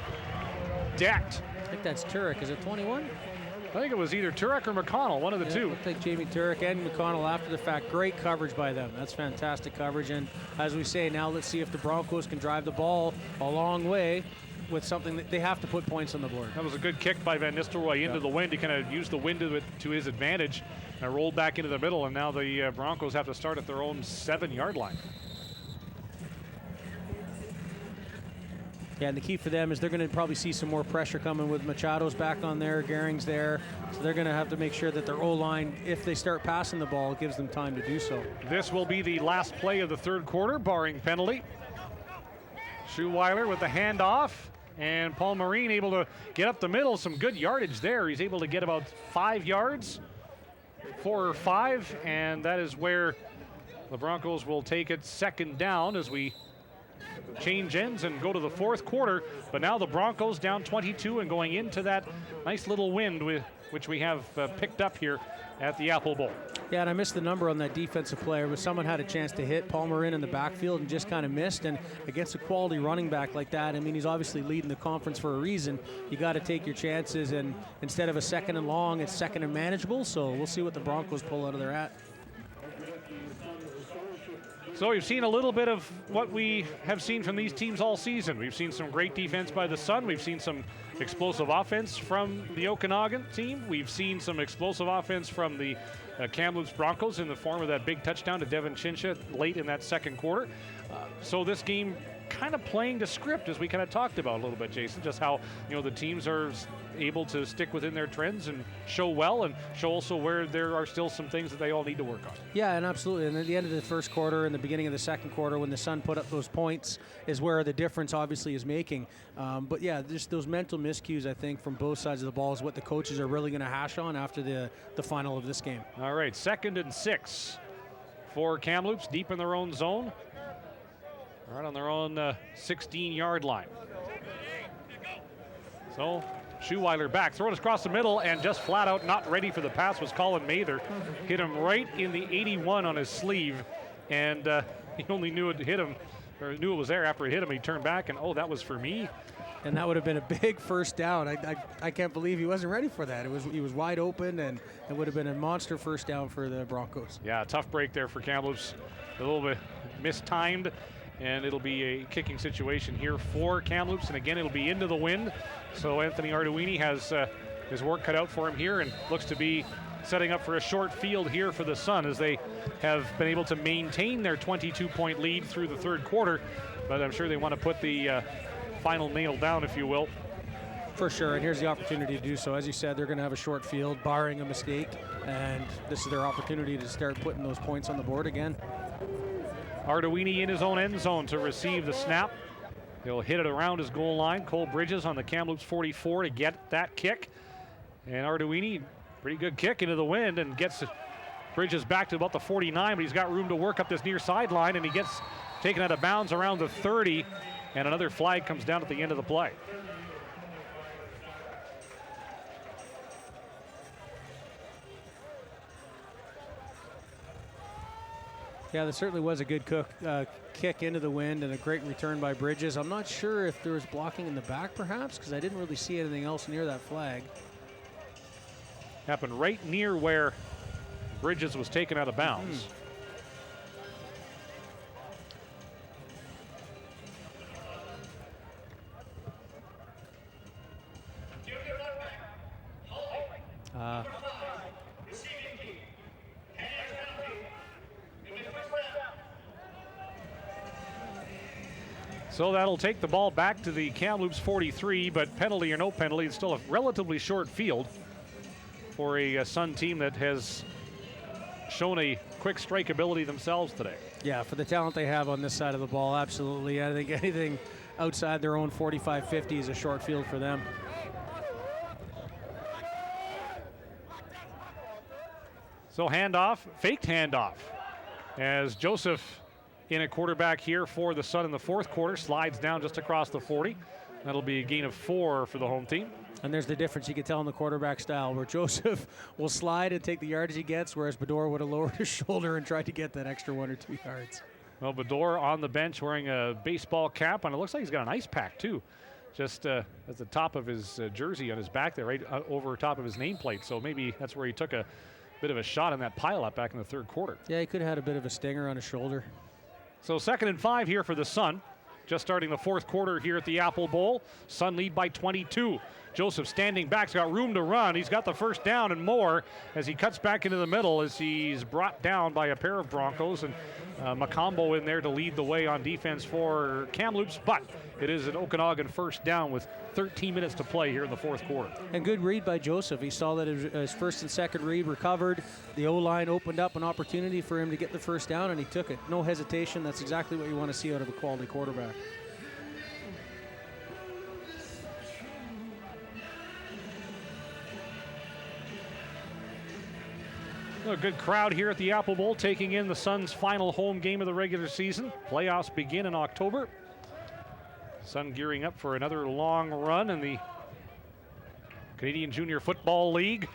decked. I think that's Turek. Is it 21? I think it was either Turek or McConnell, one of the two. I think Jamie Turek and McConnell after the fact. Great coverage by them. That's fantastic coverage. And as we say, now let's see if the Broncos can drive the ball a long way with something that they have to put points on the board. That was a good kick by Van Nistelrooy into the wind. He kind of used the wind to his advantage and rolled back into the middle. And now the Broncos have to start at their own 7-yard line. Yeah, and the key for them is they're going to probably see some more pressure coming with Machado's back on there, Gehring's there. So they're going to have to make sure that their O-line, if they start passing the ball, it gives them time to do so. This will be the last play of the third quarter, barring penalty. Schuweiler with the handoff, and Paul Marine able to get up the middle. Some good yardage there. He's able to get about 5 yards, 4 or 5, and that is where the Broncos will take it second down as we change ends and go to the fourth quarter. But now the Broncos down 22 and going into that nice little wind which we have picked up here at the Apple Bowl. Yeah, and I missed the number on that defensive player, but someone had a chance to hit Palmer in the backfield and just kind of missed. And against a quality running back like that, I mean, he's obviously leading the conference for a reason. You got to take your chances, and instead of a second and long, it's second and manageable. So we'll see what the Broncos pull out of their hat. So we've seen a little bit of what we have seen from these teams all season. We've seen some great defense by the Sun. We've seen some explosive offense from the Okanagan team. We've seen some explosive offense from the Kamloops Broncos in the form of that big touchdown to Devin Chinsha late in that second quarter. So this game kind of playing the script, as we kind of talked about a little bit, Jason, just how, you know, the teams are able to stick within their trends and show well, and show also where there are still some things that they all need to work on. Yeah, and absolutely. And at the end of the first quarter and the beginning of the second quarter, when the Sun put up those points, is where the difference obviously is making. But yeah, just those mental miscues, I think, from both sides of the ball is what the coaches are really going to hash on after the final of this game. All right, 2nd and 6 for Kamloops, deep in their own zone, right on their own 16-yard line. So Schuweiler back, thrown across the middle, and just flat out not ready for the pass was Colin Mather. Hit him right in the 81 on his sleeve, and he only knew it hit him, or knew it was there after it hit him. He turned back, and oh, that was for me. And that would have been a big first down. I can't believe he wasn't ready for that. He was wide open, and it would have been a monster first down for the Broncos. Yeah, tough break there for Kamloops. A little bit mistimed, and it'll be a kicking situation here for Kamloops. And again, it'll be into the wind. So Anthony Arduini has his work cut out for him here, and looks to be setting up for a short field here for the Sun, as they have been able to maintain their 22-point lead through the third quarter. But I'm sure they want to put the final nail down, if you will. For sure, and here's the opportunity to do so. As you said, they're going to have a short field, barring a mistake, and this is their opportunity to start putting those points on the board again. Arduini in his own end zone to receive the snap. He'll hit it around his goal line. Cole Bridges on the Kamloops 44 to get that kick. And Arduini, pretty good kick into the wind, and gets Bridges back to about the 49, but he's got room to work up this near sideline, and he gets taken out of bounds around the 30, and another flag comes down at the end of the play. Yeah, that certainly was a good kick into the wind, and a great return by Bridges. I'm not sure if there was blocking in the back, perhaps, because I didn't really see anything else near that flag. Happened right near where Bridges was taken out of bounds. So that'll take the ball back to the Kamloops 43, but penalty or no penalty, it's still a relatively short field for a Sun team that has shown a quick strike ability themselves today. Yeah, for the talent they have on this side of the ball, absolutely. I think anything outside their own 45-50 is a short field for them. So handoff, faked handoff, as Joseph in a quarterback here for the Sun in the fourth quarter, slides down just across the 40. That'll be a gain of 4 for the home team. And there's the difference you can tell in the quarterback style, where Joseph will slide and take the yardage he gets, whereas Bador would have lowered his shoulder and tried to get that extra 1 or 2 yards. Well, Bador on the bench wearing a baseball cap, and it looks like he's got an ice pack too just at the top of his jersey on his back there, right over top of his nameplate. So maybe that's where he took a bit of a shot on that pileup back in the third quarter. Yeah, he could have had a bit of a stinger on his shoulder. So 2nd and 5 here for the Sun. Just starting the fourth quarter here at the Apple Bowl. Sun lead by 22. Joseph standing back, he's got room to run. He's got the first down and more as he cuts back into the middle as he's brought down by a pair of Broncos. And Macombo in there to lead the way on defense for Kamloops. But it is an Okanagan first down with 13 minutes to play here in the fourth quarter. And good read by Joseph. He saw that his first and second read recovered. The O-line opened up an opportunity for him to get the first down, and he took it. No hesitation. That's exactly what you want to see out of a quality quarterback. A good crowd here at the Apple Bowl, taking in the Suns' final home game of the regular season. Playoffs begin in October. Sun gearing up for another long run in the Canadian Junior Football League.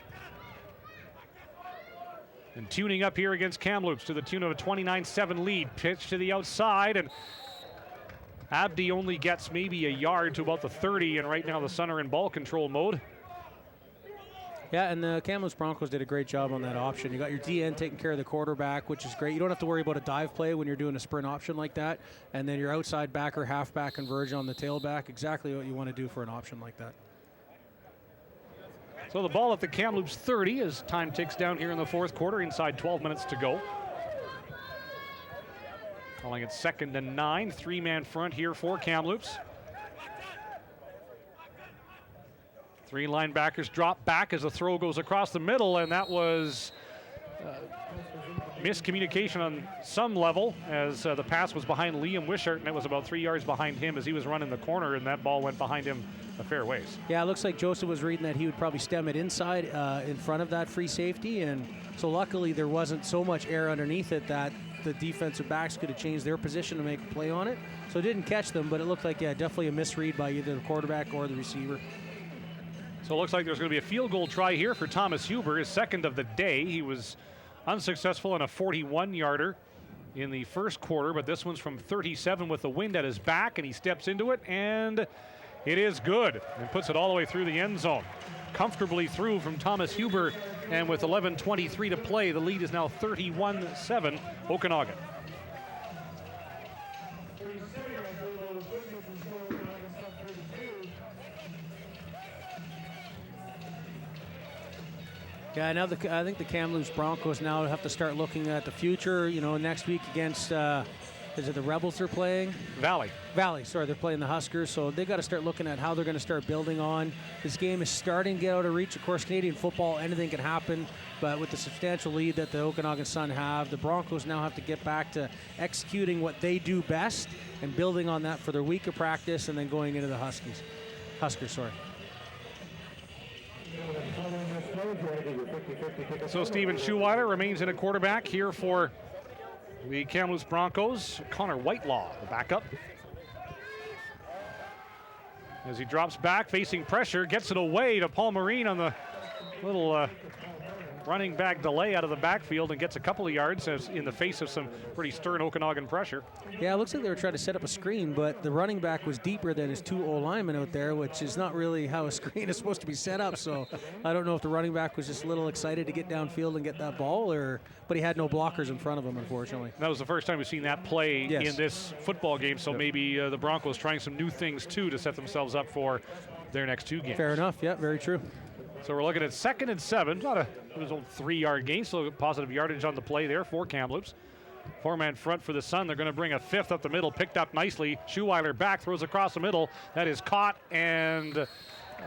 And tuning up here against Kamloops to the tune of a 29-7 lead. Pitch to the outside, and Abdi only gets maybe a yard to about the 30, and right now the Sun are in ball control mode. Yeah, and the Kamloops Broncos did a great job on that option. You got your DN taking care of the quarterback, which is great. You don't have to worry about a dive play when you're doing a sprint option like that. And then your outside back or halfback conversion on the tailback, exactly what you want to do for an option like that. So the ball at the Kamloops 30 as time ticks down here in the fourth quarter, inside 12 minutes to go. Calling it 2nd and 9, 3-man front here for Kamloops. 3 linebackers drop back as the throw goes across the middle, and that was miscommunication on some level as the pass was behind Liam Wishart, and it was about 3 yards behind him as he was running the corner, and that ball went behind him a fair ways. Yeah, it looks like Joseph was reading that he would probably stem it inside in front of that free safety, and so luckily there wasn't so much air underneath it that the defensive backs could have changed their position to make a play on it. So it didn't catch them, but it looked like, yeah, definitely a misread by either the quarterback or the receiver. So it looks like there's going to be a field goal try here for Thomas Huber, his second of the day. He was unsuccessful on a 41-yarder in the first quarter, but this one's from 37 with the wind at his back, and he steps into it, and it is good, and puts it all the way through the end zone. Comfortably through from Thomas Huber, and with 11:23 to play, the lead is now 31-7 Okanagan. Yeah, now I think the Kamloops Broncos now have to start looking at the future. You know, next week against, is it the Rebels they're playing? Valley, sorry, they're playing the Huskers. So they got to start looking at how they're going to start building on. This game is starting to get out of reach. Of course, Canadian football, anything can happen. But with the substantial lead that the Okanagan Sun have, the Broncos now have to get back to executing what they do best and building on that for their week of practice and then going into the Huskers. So Steven Schuweiler remains in a quarterback here for the Kamloops Broncos. Connor Whitelaw, the backup. As he drops back, facing pressure, gets it away to Paul Marine on the little running back delay out of the backfield and gets a couple of yards as in the face of some pretty stern Okanagan pressure. Yeah, it looks like they were trying to set up a screen, but the running back was deeper than his 2 O-linemen out there, which is not really how a screen is supposed to be set up. So I don't know if the running back was just a little excited to get downfield and get that ball, but he had no blockers in front of him, unfortunately. That was the first time we've seen that play in this football game, so maybe the Broncos trying some new things too to set themselves up for their next 2 games. Fair enough, yeah, very true. So we're looking at 2nd and 7. It was a 3-yard gain, so positive yardage on the play there for Kamloops. 4-man front for the Sun. They're going to bring a 5th up the middle, picked up nicely. Schuweiler back, throws across the middle. That is caught and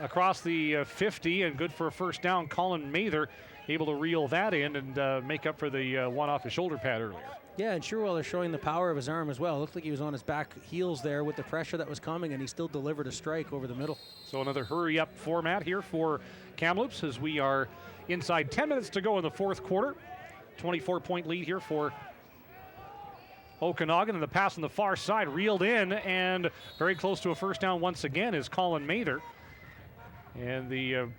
across the 50, and good for a first down. Colin Mather able to reel that in and make up for the one off his shoulder pad earlier. Yeah, and Schuweiler showing the power of his arm as well. It looked like he was on his back heels there with the pressure that was coming, and he still delivered a strike over the middle. So another hurry-up format here for Kamloops as we are inside 10 minutes to go in the fourth quarter. 24-point lead here for Okanagan, and the pass on the far side reeled in, and very close to a first down once again is Colin Mather. And the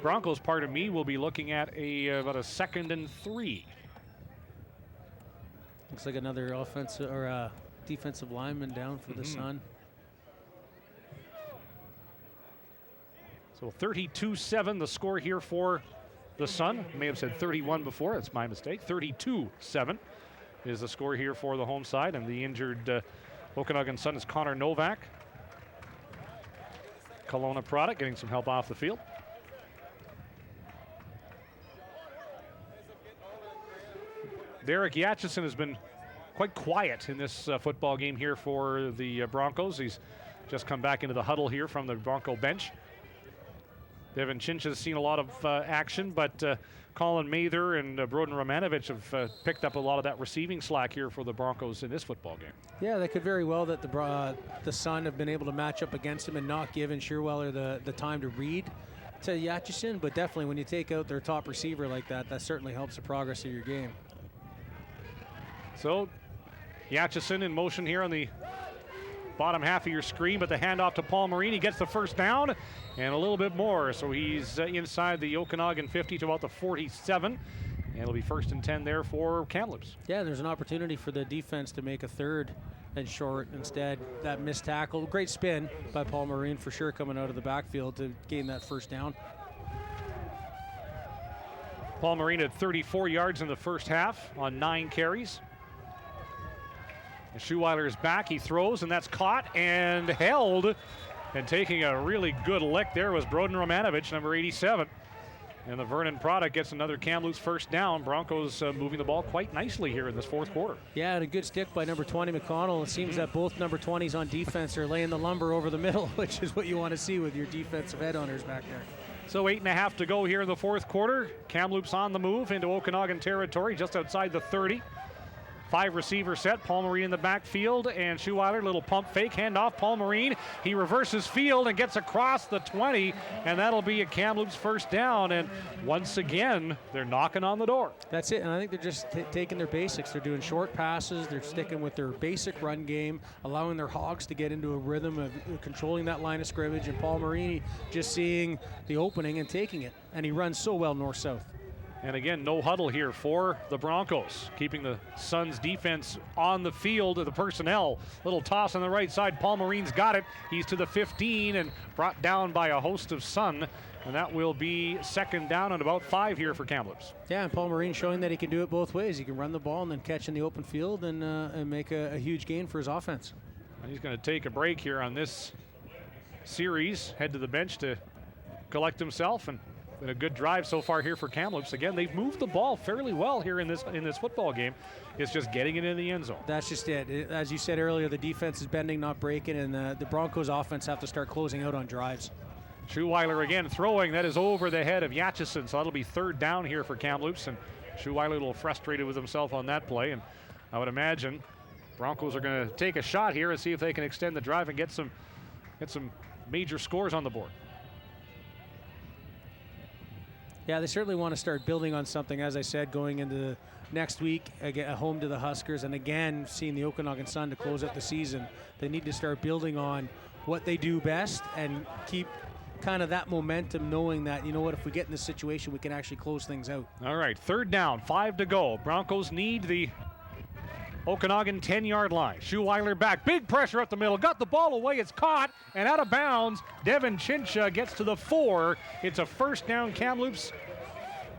Broncos, pardon me, will be looking at about a 2nd and 3. Looks like another offensive or defensive lineman down for the Sun. So 32-7 the score here for the Sun. May have said 31 before. That's my mistake. 32-7 is the score here for the home side. And the injured Okanagan Sun is Connor Novak. Kelowna product getting some help off the field. Derek Yatchison has been quite quiet in this football game here for the Broncos. He's just come back into the huddle here from the Bronco bench. Devin Chinch has seen a lot of action, but Colin Mather and Broden Romanovich have picked up a lot of that receiving slack here for the Broncos in this football game. Yeah, they could very well that the Sun have been able to match up against him and not giving Shearweller the time to read to Yatchison, but definitely when you take out their top receiver like that, that certainly helps the progress of your game. So Yatchison in motion here on the bottom half of your screen, but the handoff to Paul Marine. He gets the first down and a little bit more. So he's inside the Okanagan 50 to about the 47. And it'll be 1st and 10 there for Kamloops. Yeah, there's an opportunity for the defense to make a third and short. Instead, that missed tackle. Great spin by Paul Marine for sure coming out of the backfield to gain that first down. Paul Marine had 34 yards in the first half on 9 carries. Schuweiler is back, he throws, and that's caught and held. And taking a really good lick there was Broden Romanovich, number 87. And the Vernon product gets another Kamloops first down. Broncos moving the ball quite nicely here in this fourth quarter. Yeah, and a good stick by number 20, McConnell. It seems that both number 20s on defense are laying the lumber over the middle, which is what you want to see with your defensive headhunters back there. So 8.5 to go here in the fourth quarter. Kamloops on the move into Okanagan territory, just outside the 30. 5 receiver set, Paul Marine in the backfield, and Schuweiler, little pump fake, handoff, Paul Marine. He reverses field and gets across the 20, and that'll be a Kamloops first down. And once again, they're knocking on the door. That's it, and I think they're just taking their basics. They're doing short passes, they're sticking with their basic run game, allowing their hogs to get into a rhythm of controlling that line of scrimmage, and Paul Marine just seeing the opening and taking it. And he runs so well north-south. And again, no huddle here for the Broncos, keeping the Suns defense on the field of the personnel. Little toss on the right side. Paul Marine's got it. He's to the 15 and brought down by a host of Sun. And that will be 2nd down and about 5 here for Kamloops. Yeah, and Paul Marine showing that he can do it both ways. He can run the ball and then catch in the open field and make a huge gain for his offense. And he's going to take a break here on this series, head to the bench to collect himself, and been a good drive so far here for Kamloops. Again, they've moved the ball fairly well here in this football game. It's just getting it in the end zone. That's just it. As you said earlier, the defense is bending, not breaking, and the Broncos offense have to start closing out on drives. Schuweiler again throwing. That is over the head of Yatchison, so that'll be 3rd down here for Kamloops. And Schuweiler a little frustrated with himself on that play. And I would imagine Broncos are going to take a shot here and see if they can extend the drive and get some major scores on the board. Yeah, they certainly want to start building on something, as I said, going into next week, again, home to the Huskers, and again, seeing the Okanagan Sun to close out the season. They need to start building on what they do best and keep kind of that momentum, knowing that, you know what, if we get in this situation, we can actually close things out. All right, 3rd down, 5 to go. Broncos need the Okanagan 10-yard line. Schuweiler back, big pressure up the middle, got the ball away, it's caught, and out of bounds. Devin Chincha gets to the 4. It's a first down Kamloops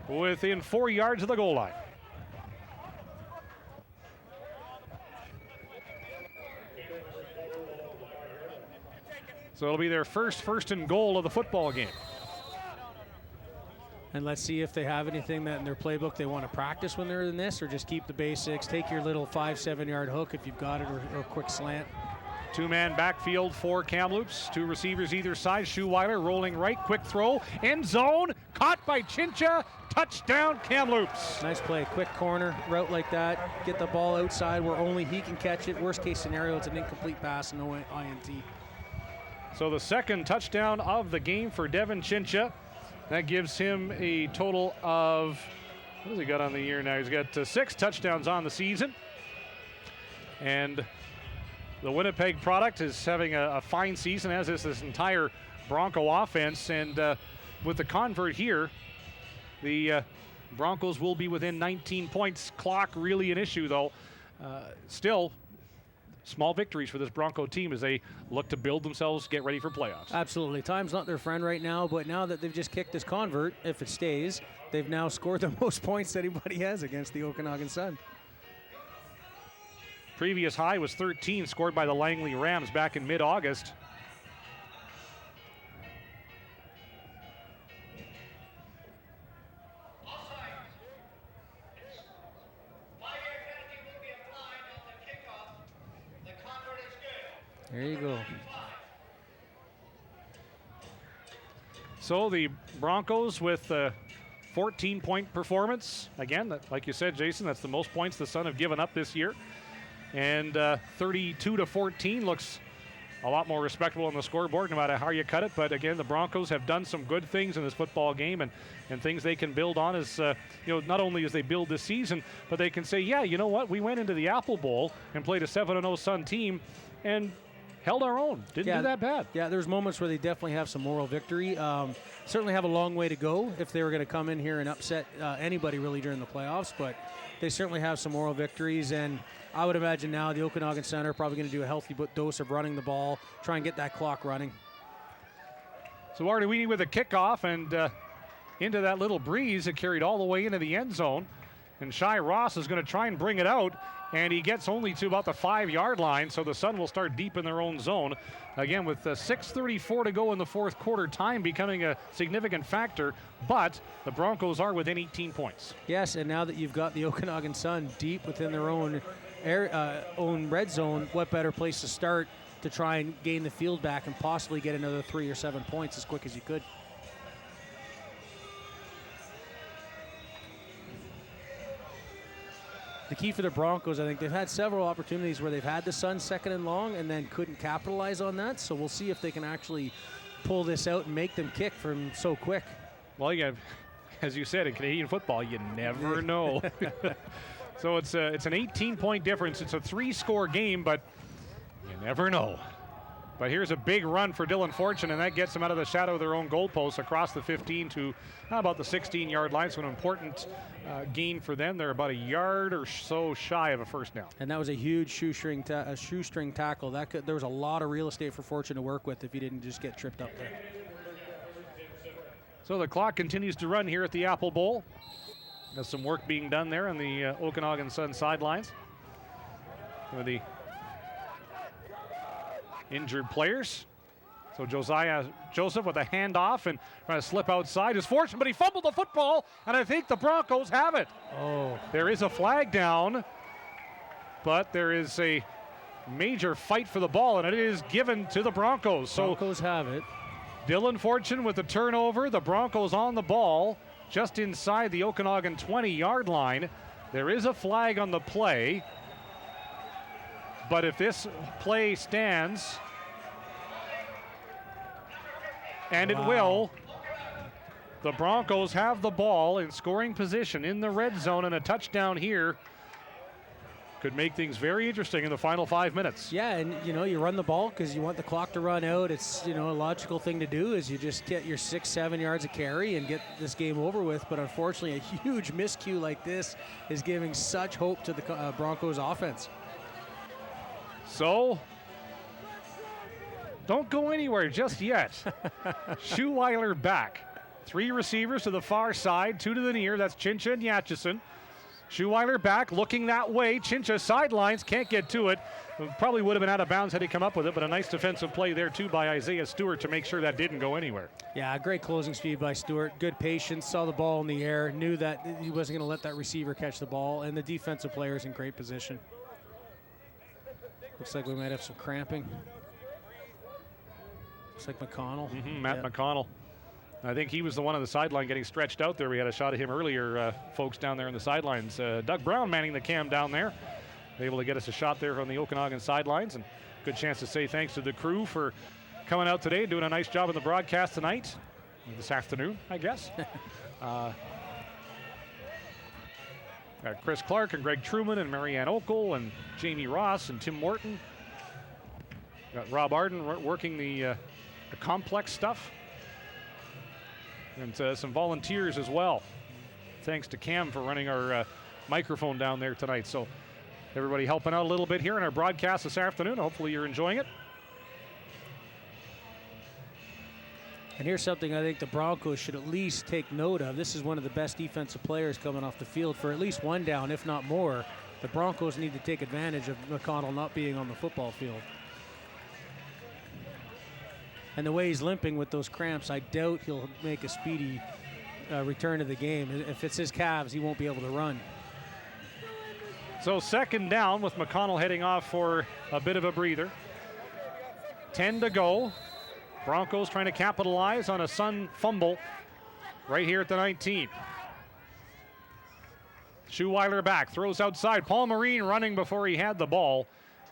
within 4 yards of the goal line. So it'll be their first and goal of the football game. And let's see if they have anything that in their playbook they want to practice when they're in this, or just keep the basics. Take your little 5-7 yard hook if you've got it, or a quick slant. 2-man backfield for Kamloops. 2 receivers either side. Schuweiler rolling right, quick throw, end zone, caught by Chincha, touchdown Kamloops. Nice play, quick corner route like that. Get the ball outside where only he can catch it. Worst case scenario, it's an incomplete pass and no INT. So the 2nd touchdown of the game for Devin Chincha. That gives him a total of, what has he got on the year now? He's got 6 touchdowns on the season. And the Winnipeg product is having a fine season, as is this entire Bronco offense. And with the convert here, the Broncos will be within 19 points. Clock really an issue, though. Still, small victories for this Bronco team as they look to build themselves, get ready for playoffs. Absolutely. Time's not their friend right now, but now that they've just kicked this convert, if it stays, they've now scored the most points that anybody has against the Okanagan Sun. Previous high was 13, scored by the Langley Rams back in mid-August. There you go. So the Broncos with a 14-point performance. Again, like you said, Jason, that's the most points the Sun have given up this year. And 32-14 looks a lot more respectable on the scoreboard no matter how you cut it. But again, the Broncos have done some good things in this football game and things they can build on as, not only as they build this season, but they can say, yeah, you know what? We went into the Apple Bowl and played a 7-0 Sun team and held our own. Didn't do that bad. Yeah, there's moments where they definitely have some moral victory. Certainly have a long way to go if they were going to come in here and upset anybody really during the playoffs, but they certainly have some moral victories, and I would imagine now the Okanagan Center are probably going to do a healthy dose of running the ball, try and get that clock running. So Arduini with a kickoff and into that little breeze. It carried all the way into the end zone, and Shai Ross is going to try and bring it out, and he gets only to about the 5-yard line, so the Sun will start deep in their own zone. Again, with 6:34 to go in the fourth quarter, time becoming a significant factor, but the Broncos are within 18 points. Yes, and now that you've got the Okanagan Sun deep within their own red zone, what better place to start to try and gain the field back and possibly get another 3 or 7 points as quick as you could. The key for the Broncos, I think they've had several opportunities where they've had the Sun second and long and then couldn't capitalize on that. So we'll see if they can actually pull this out and make them kick from so quick. Well, as you said, in Canadian football, you never know. So it's an 18-point difference. It's a 3-score game, but you never know. But here's a big run for Dylan Fortune, and that gets them out of the shadow of their own goalpost across the 15 to about the 16-yard line. So an important gain for them. They're about a yard or so shy of a first down. And that was a huge shoestring tackle. There was a lot of real estate for Fortune to work with if he didn't just get tripped up there. So the clock continues to run here at the Apple Bowl. There's some work being done there on the Okanagan Sun sidelines with the injured players. So Josiah Joseph with a handoff and trying to slip outside is Fortune, but he fumbled the football, and I think the Broncos have it. Oh. There is a flag down, but there is a major fight for the ball, and it is given to the Broncos. Broncos have it. Dylan Fortune with the turnover. The Broncos on the ball just inside the Okanagan 20-yard line. There is a flag on the play, but if this play stands, and it will, the Broncos have the ball in scoring position in the red zone, and a touchdown here could make things very interesting in the final 5 minutes. Yeah, and you run the ball because you want the clock to run out. It's a logical thing to do is you just get your 6-7 yards of carry and get this game over with. But unfortunately, a huge miscue like this is giving such hope to the Broncos offense. So, don't go anywhere just yet. Schuweiler back. 3 receivers to the far side, 2 to the near. That's Chincha and Yatchison. Schuweiler back, looking that way. Chincha sidelines, can't get to it. Probably would have been out of bounds had he come up with it, but a nice defensive play there, too, by Isaiah Stewart to make sure that didn't go anywhere. Yeah, great closing speed by Stewart. Good patience, saw the ball in the air, knew that he wasn't going to let that receiver catch the ball, and the defensive player's in great position. Looks like we might have some cramping. Looks like McConnell. Matt McConnell. I think he was the one on the sideline getting stretched out there. We had a shot of him earlier, folks down there on the sidelines. Doug Brown manning the cam down there. Able to get us a shot there on the Okanagan sidelines. And good chance to say thanks to the crew for coming out today, doing a nice job in the broadcast tonight. This afternoon, I guess. Got Chris Clark and Greg Truman and Marianne Okel and Jamie Ross and Tim Morton. Got Rob Arden working the complex stuff. And some volunteers as well. Thanks to Cam for running our microphone down there tonight. So Everybody helping out a little bit here in our broadcast this afternoon. Hopefully you're enjoying it. And here's something I think the Broncos should at least take note of. This is one of the best defensive players coming off the field for at least one down, if not more. The Broncos need to take advantage of McConnell not being on the football field. And the way he's limping with those cramps, I doubt he'll make a speedy return to the game. If it's his calves, he won't be able to run. So second down with McConnell heading off for a bit of a breather. 10 to go. Broncos trying to capitalize on a Sun fumble right here at the 19. Schuweiler back, throws outside. Paul Marine running before he had the ball.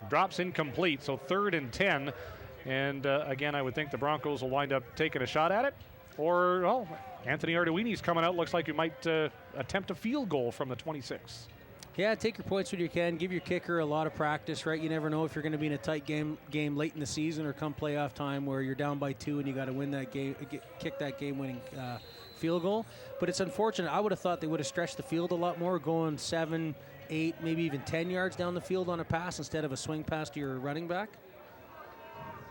Drops incomplete, so 3rd and 10. And again, I would think the Broncos will wind up taking a shot at it. Or, well, Anthony Arduini's coming out. Looks like he might attempt a field goal from the 26. Yeah, take your points when you can. Give your kicker a lot of practice, right? You never know if you're going to be in a tight game late in the season or come playoff time where you're down by 2 and you got to win that game, kick that game-winning field goal. But it's unfortunate. I would have thought they would have stretched the field a lot more, going 7, 8, maybe even 10 yards down the field on a pass instead of a swing pass to your running back.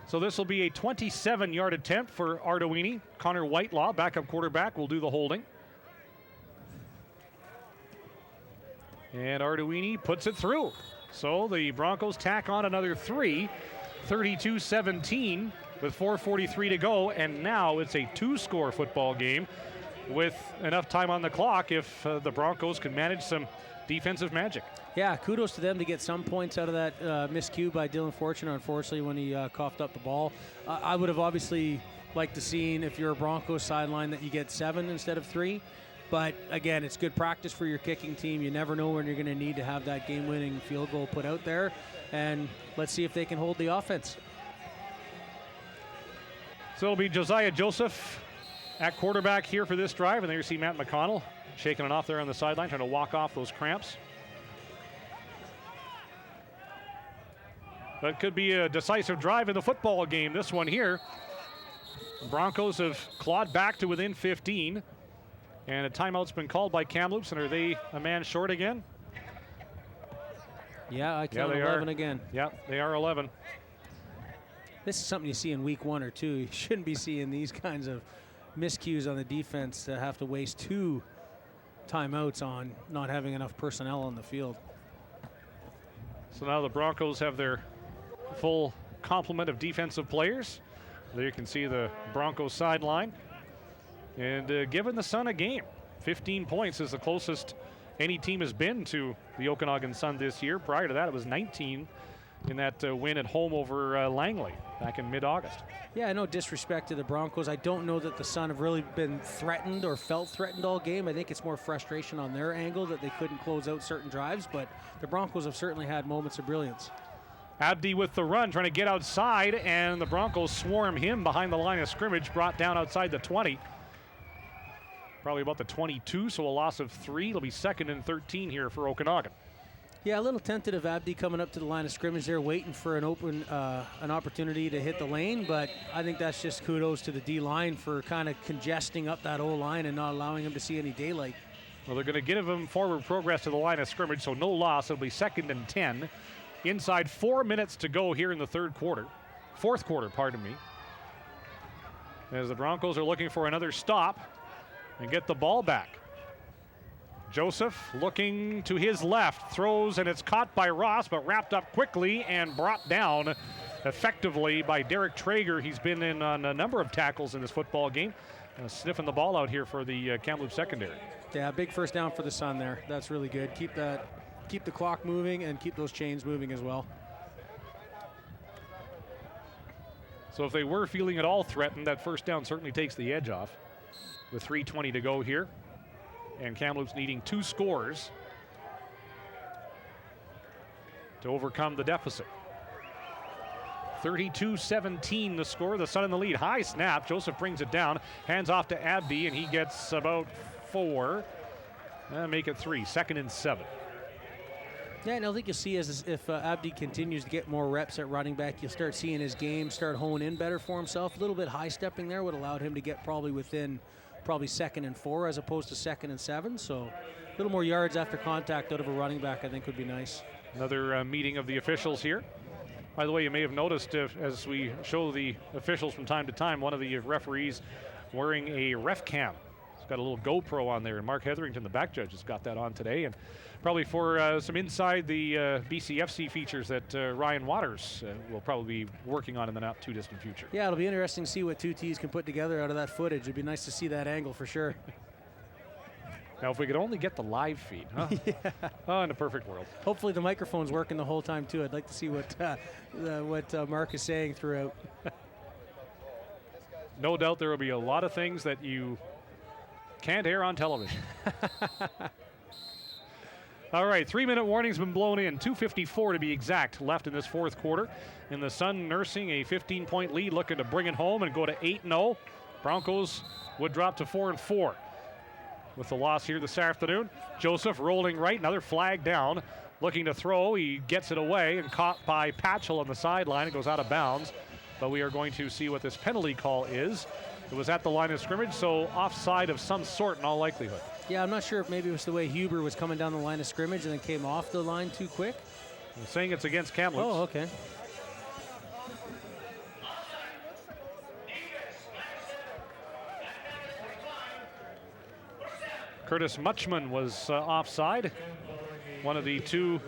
So this will be a 27-yard attempt for Arduini. Connor Whitelaw, backup quarterback, will do the holding. And Arduini puts it through. So the Broncos tack on another 3, 32-17 with 4:43 to go. And now it's a 2-score football game with enough time on the clock if the Broncos can manage some defensive magic. Yeah, kudos to them to get some points out of that miscue by Dylan Fortune, unfortunately, when he coughed up the ball. I would have obviously liked to seen, if you're a Broncos sideline, that you get 7 instead of 3. But again, it's good practice for your kicking team. You never know when you're going to need to have that game-winning field goal put out there. And let's see if they can hold the offense. So it'll be Josiah Joseph at quarterback here for this drive. And there you see Matt McConnell shaking it off there on the sideline, trying to walk off those cramps. That could be a decisive drive in the football game, this one here. The Broncos have clawed back to within 15. And a timeout's been called by Kamloops, and are they a man short again? Yeah, I count 11 again. Yeah, they are 11. This is something you see in week 1 or 2. You shouldn't be seeing these kinds of miscues on the defense to have to waste 2 timeouts on not having enough personnel on the field. So now the Broncos have their full complement of defensive players. There you can see the Broncos sideline. And given the Sun a game, 15 points is the closest any team has been to the Okanagan Sun this year. Prior to that, it was 19 in that win at home over Langley back in mid-August. Yeah, no disrespect to the Broncos. I don't know that the Sun have really been threatened or felt threatened all game. I think it's more frustration on their angle that they couldn't close out certain drives, but the Broncos have certainly had moments of brilliance. Abdi with the run, trying to get outside, and the Broncos swarm him behind the line of scrimmage, brought down outside the 20. Probably about the 22, so a loss of 3. It'll be 2nd and 13 here for Okanagan. Yeah, a little tentative Abdi coming up to the line of scrimmage there, waiting for an opportunity to hit the lane, but I think that's just kudos to the D-line for kind of congesting up that O-line and not allowing him to see any daylight. Well, they're going to give him forward progress to the line of scrimmage, so no loss. It'll be 2nd and 10. Inside 4 minutes to go here in the fourth quarter, pardon me. As the Broncos are looking for another stop and get the ball back. Joseph looking to his left, throws, and it's caught by Ross, but wrapped up quickly and brought down effectively by Derek Traeger. He's been in on a number of tackles in this football game, sniffing the ball out here for the Kamloops secondary. Yeah, big first down for the Sun there. That's really good. Keep the clock moving and keep those chains moving as well. So if they were feeling at all threatened, that first down certainly takes the edge off. With 3:20 to go here, and Kamloops needing 2 scores to overcome the deficit. 32-17 the score, the Sun in the lead. High snap, Joseph brings it down, hands off to Abdi, and he gets about 4. Make it 3, 2nd and 7. Yeah, and I think you'll see as if Abdi continues to get more reps at running back, you'll start seeing his game start honing in better for himself. A little bit high stepping there would allow him to get probably 2nd and 4 as opposed to 2nd and 7. So a little more yards after contact out of a running back I think would be nice. Another meeting of the officials here. By the way, you may have noticed as we show the officials from time to time, one of the referees wearing a ref cam. It's got a little GoPro on there, and Mark Hetherington, the back judge, has got that on today. And probably for some inside the BCFC features that Ryan Waters will probably be working on in the not too distant future. Yeah, it'll be interesting to see what two T's can put together out of that footage. It'd be nice to see that angle for sure. Now, if we could only get the live feed, huh? Yeah. Oh, in a perfect world. Hopefully the microphone's working the whole time too. I'd like to see what Mark is saying throughout. No doubt there will be a lot of things that you can't air on television. All right, 3-minute warning's been blown in. 2:54 to be exact left in this fourth quarter. And the Sun nursing a 15-point lead, looking to bring it home and go to 8-0. Broncos would drop to 4-4. With the loss here this afternoon. Joseph rolling right, another flag down, looking to throw. He gets it away and caught by Patchell on the sideline. It goes out of bounds, but we are going to see what this penalty call is. It was at the line of scrimmage, so offside of some sort in all likelihood. Yeah, I'm not sure if maybe it was the way Huber was coming down the line of scrimmage and then came off the line too quick. I'm saying it's against Kamloops. Oh, okay. Curtis Muchman was offside, one of the two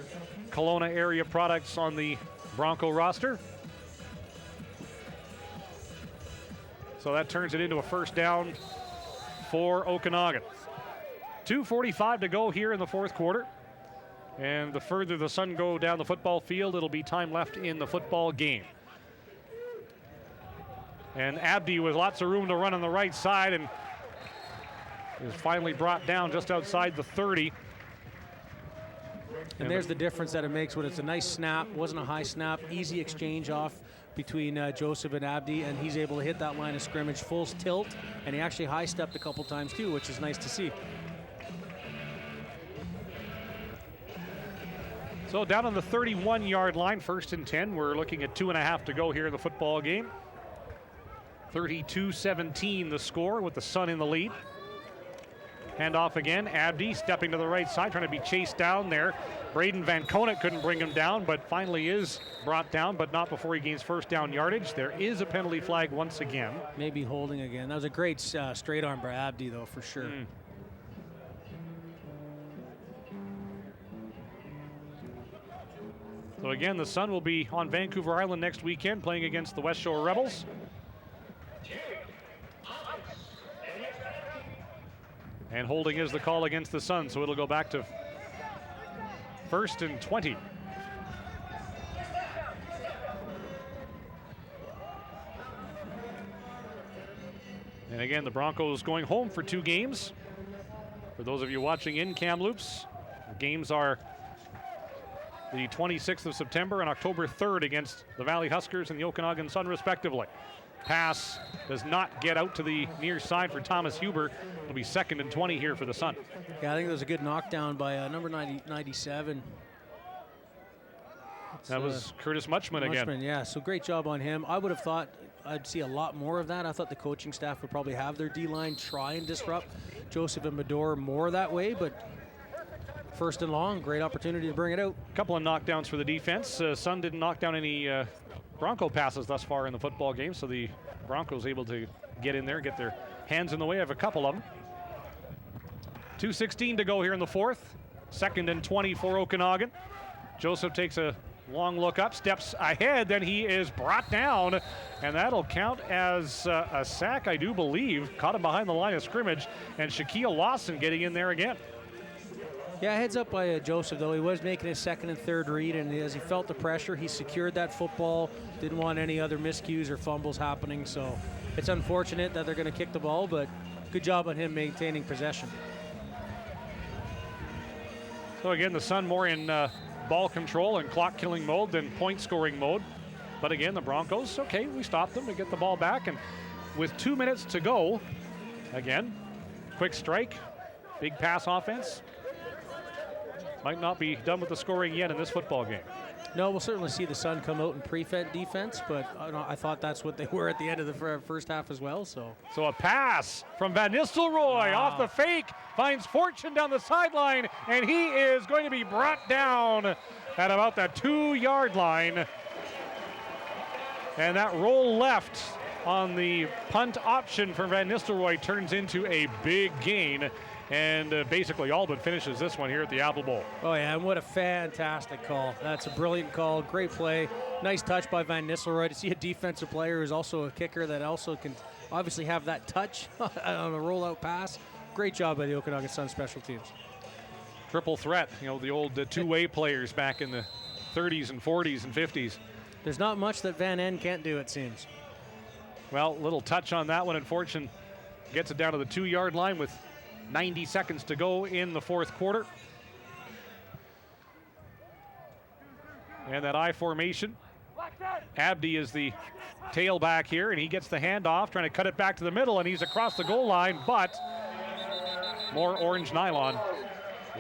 Kelowna area products on the Bronco roster. So that turns it into a first down for Okanagan. 2:45 to go here in the fourth quarter. And the further the Sun go down the football field, it'll be time left in the football game. And Abdi with lots of room to run on the right side and is finally brought down just outside the 30. And there's the difference that it makes when it's a nice snap, wasn't a high snap, easy exchange off between Joseph and Abdi, and he's able to hit that line of scrimmage full tilt, and he actually high stepped a couple times too, which is nice to see. So down on the 31-yard line, 1st and 10. We're looking at 2.5 to go here in the football game. 32-17 the score with the Sun in the lead. Hand off again, Abdi stepping to the right side, trying to be chased down there. Braden Van Conant couldn't bring him down, but finally is brought down, but not before he gains first down yardage. There is a penalty flag once again. Maybe holding again. That was a great straight arm by Abdi, though, for sure. So again, the Sun will be on Vancouver Island next weekend, playing against the West Shore Rebels. And holding is the call against the Sun, so it'll go back to 1st and 20. And again, the Broncos going home for 2 games. For those of you watching in Kamloops, the games are the 26th of September and October 3rd against the Valley Huskers and the Okanagan Sun, respectively. Pass does not get out to the near side for Thomas Huber. It'll be 2nd and 20 here for the Sun. Yeah, I think there was a good knockdown by number 97. That was Curtis Muchman again. Yeah, so great job on him. I would have thought I'd see a lot more of that. I thought the coaching staff would probably have their D-line try and disrupt Joseph and Medor more that way, but 1st and long, great opportunity to bring it out. A couple of knockdowns for the defense. Sun didn't knock down any Bronco passes thus far in the football game, so the Broncos able to get in there, get their hands in the way of a couple of them. 2:16 to go here in the fourth. 2nd and 20 for Okanagan. Joseph takes a long look up, steps ahead, then he is brought down, and that'll count as a sack, I do believe. Caught him behind the line of scrimmage, and Shaquille Lawson getting in there again. Yeah, heads up by Joseph, though. He was making his 2nd and 3rd read, and as he felt the pressure, he secured that football. Didn't want any other miscues or fumbles happening, so it's unfortunate that they're going to kick the ball, but good job on him maintaining possession. So again, the Sun more in ball control and clock-killing mode than point-scoring mode. But again, the Broncos, okay, we stopped them, we get the ball back, and with 2 minutes to go, again, quick strike, big pass offense. Might not be done with the scoring yet in this football game. No, we'll certainly see the Sun come out and prevent defense, but I thought that's what they were at the end of the first half as well. So a pass from Van Nistelrooy off the fake, finds Fortune down the sideline, and he is going to be brought down at about the 2-yard line. And that roll left on the punt option for Van Nistelrooy turns into a big gain. And basically all but finishes this one here at the Apple Bowl. Oh, yeah, and what a fantastic call. That's a brilliant call. Great play. Nice touch by Van Nistelrooy to see a defensive player who's also a kicker that also can obviously have that touch on a rollout pass. Great job by the Okanagan Sun special teams. Triple threat, the old two-way players back in the 30s and 40s and 50s. There's not much that Van N can't do, it seems. Well, little touch on that one, and Fortune gets it down to the 2-yard line with 90 seconds to go in the fourth quarter. And that I formation. Abdi is the tailback here, and he gets the handoff, trying to cut it back to the middle, and he's across the goal line, but more orange nylon.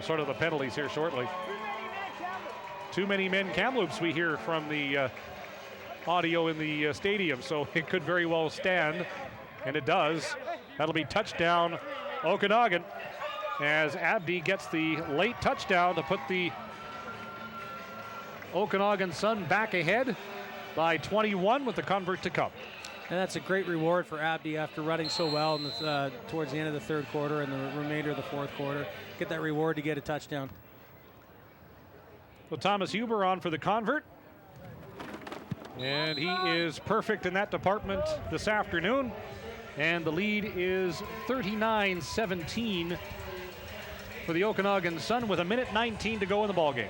Sort of the penalties here shortly. Too many men Kamloops, we hear from the audio in the stadium, so it could very well stand, and it does. That'll be touchdown Okanagan, as Abdi gets the late touchdown to put the Okanagan Sun back ahead by 21 with the convert to come. And that's a great reward for Abdi after running so well towards the end of the third quarter and the remainder of the fourth quarter. Get that reward to get a touchdown. So Thomas Huber on for the convert. And he is perfect in that department this afternoon. And the lead is 39-17 for the Okanagan Sun with 1:19 to go in the ballgame.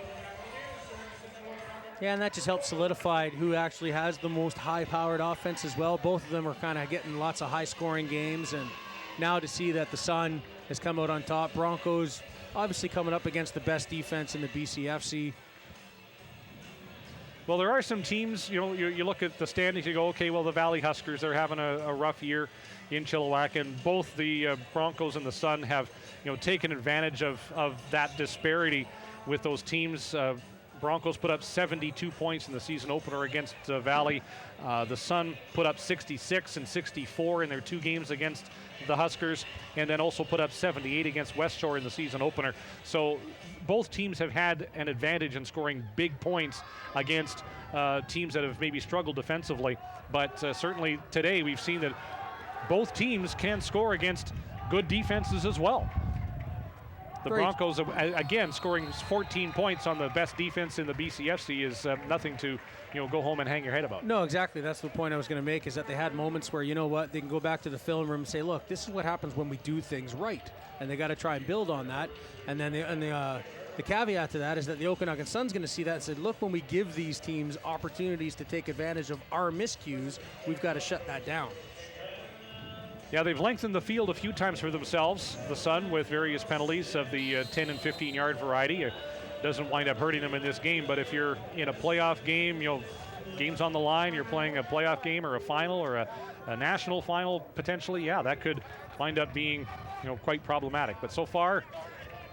Yeah, and that just helps solidify who actually has the most high-powered offense as well. Both of them are kind of getting lots of high-scoring games, and now to see that the Sun has come out on top. Broncos obviously coming up against the best defense in the BCFC. Well, there are some teams, you look at the standings, you go, okay, well, the Valley Huskers, they're having a rough year in Chilliwack, and both the Broncos and the Sun have, taken advantage of that disparity with those teams. Broncos put up 72 points in the season opener against Valley. The Sun put up 66 and 64 in their 2 games against the Huskers, and then also put up 78 against West Shore in the season opener. So both teams have had an advantage in scoring big points against teams that have maybe struggled defensively. But certainly today we've seen that both teams can score against good defenses as well. The Broncos, again, scoring 14 points on the best defense in the BCFC is nothing to, go home and hang your head about. No, exactly. That's the point I was going to make, is that they had moments where, they can go back to the film room and say, look, this is what happens when we do things right. And they got to try and build on that. And then the caveat to that is that the Okanagan Sun's going to see that and say, look, when we give these teams opportunities to take advantage of our miscues, we've got to shut that down. Yeah, they've lengthened the field a few times for themselves, the Sun, with various penalties of the 10 and 15-yard variety. It doesn't wind up hurting them in this game, but if you're in a playoff game, game's on the line, you're playing a playoff game or a final or a national final potentially, yeah, that could wind up being, quite problematic. But so far,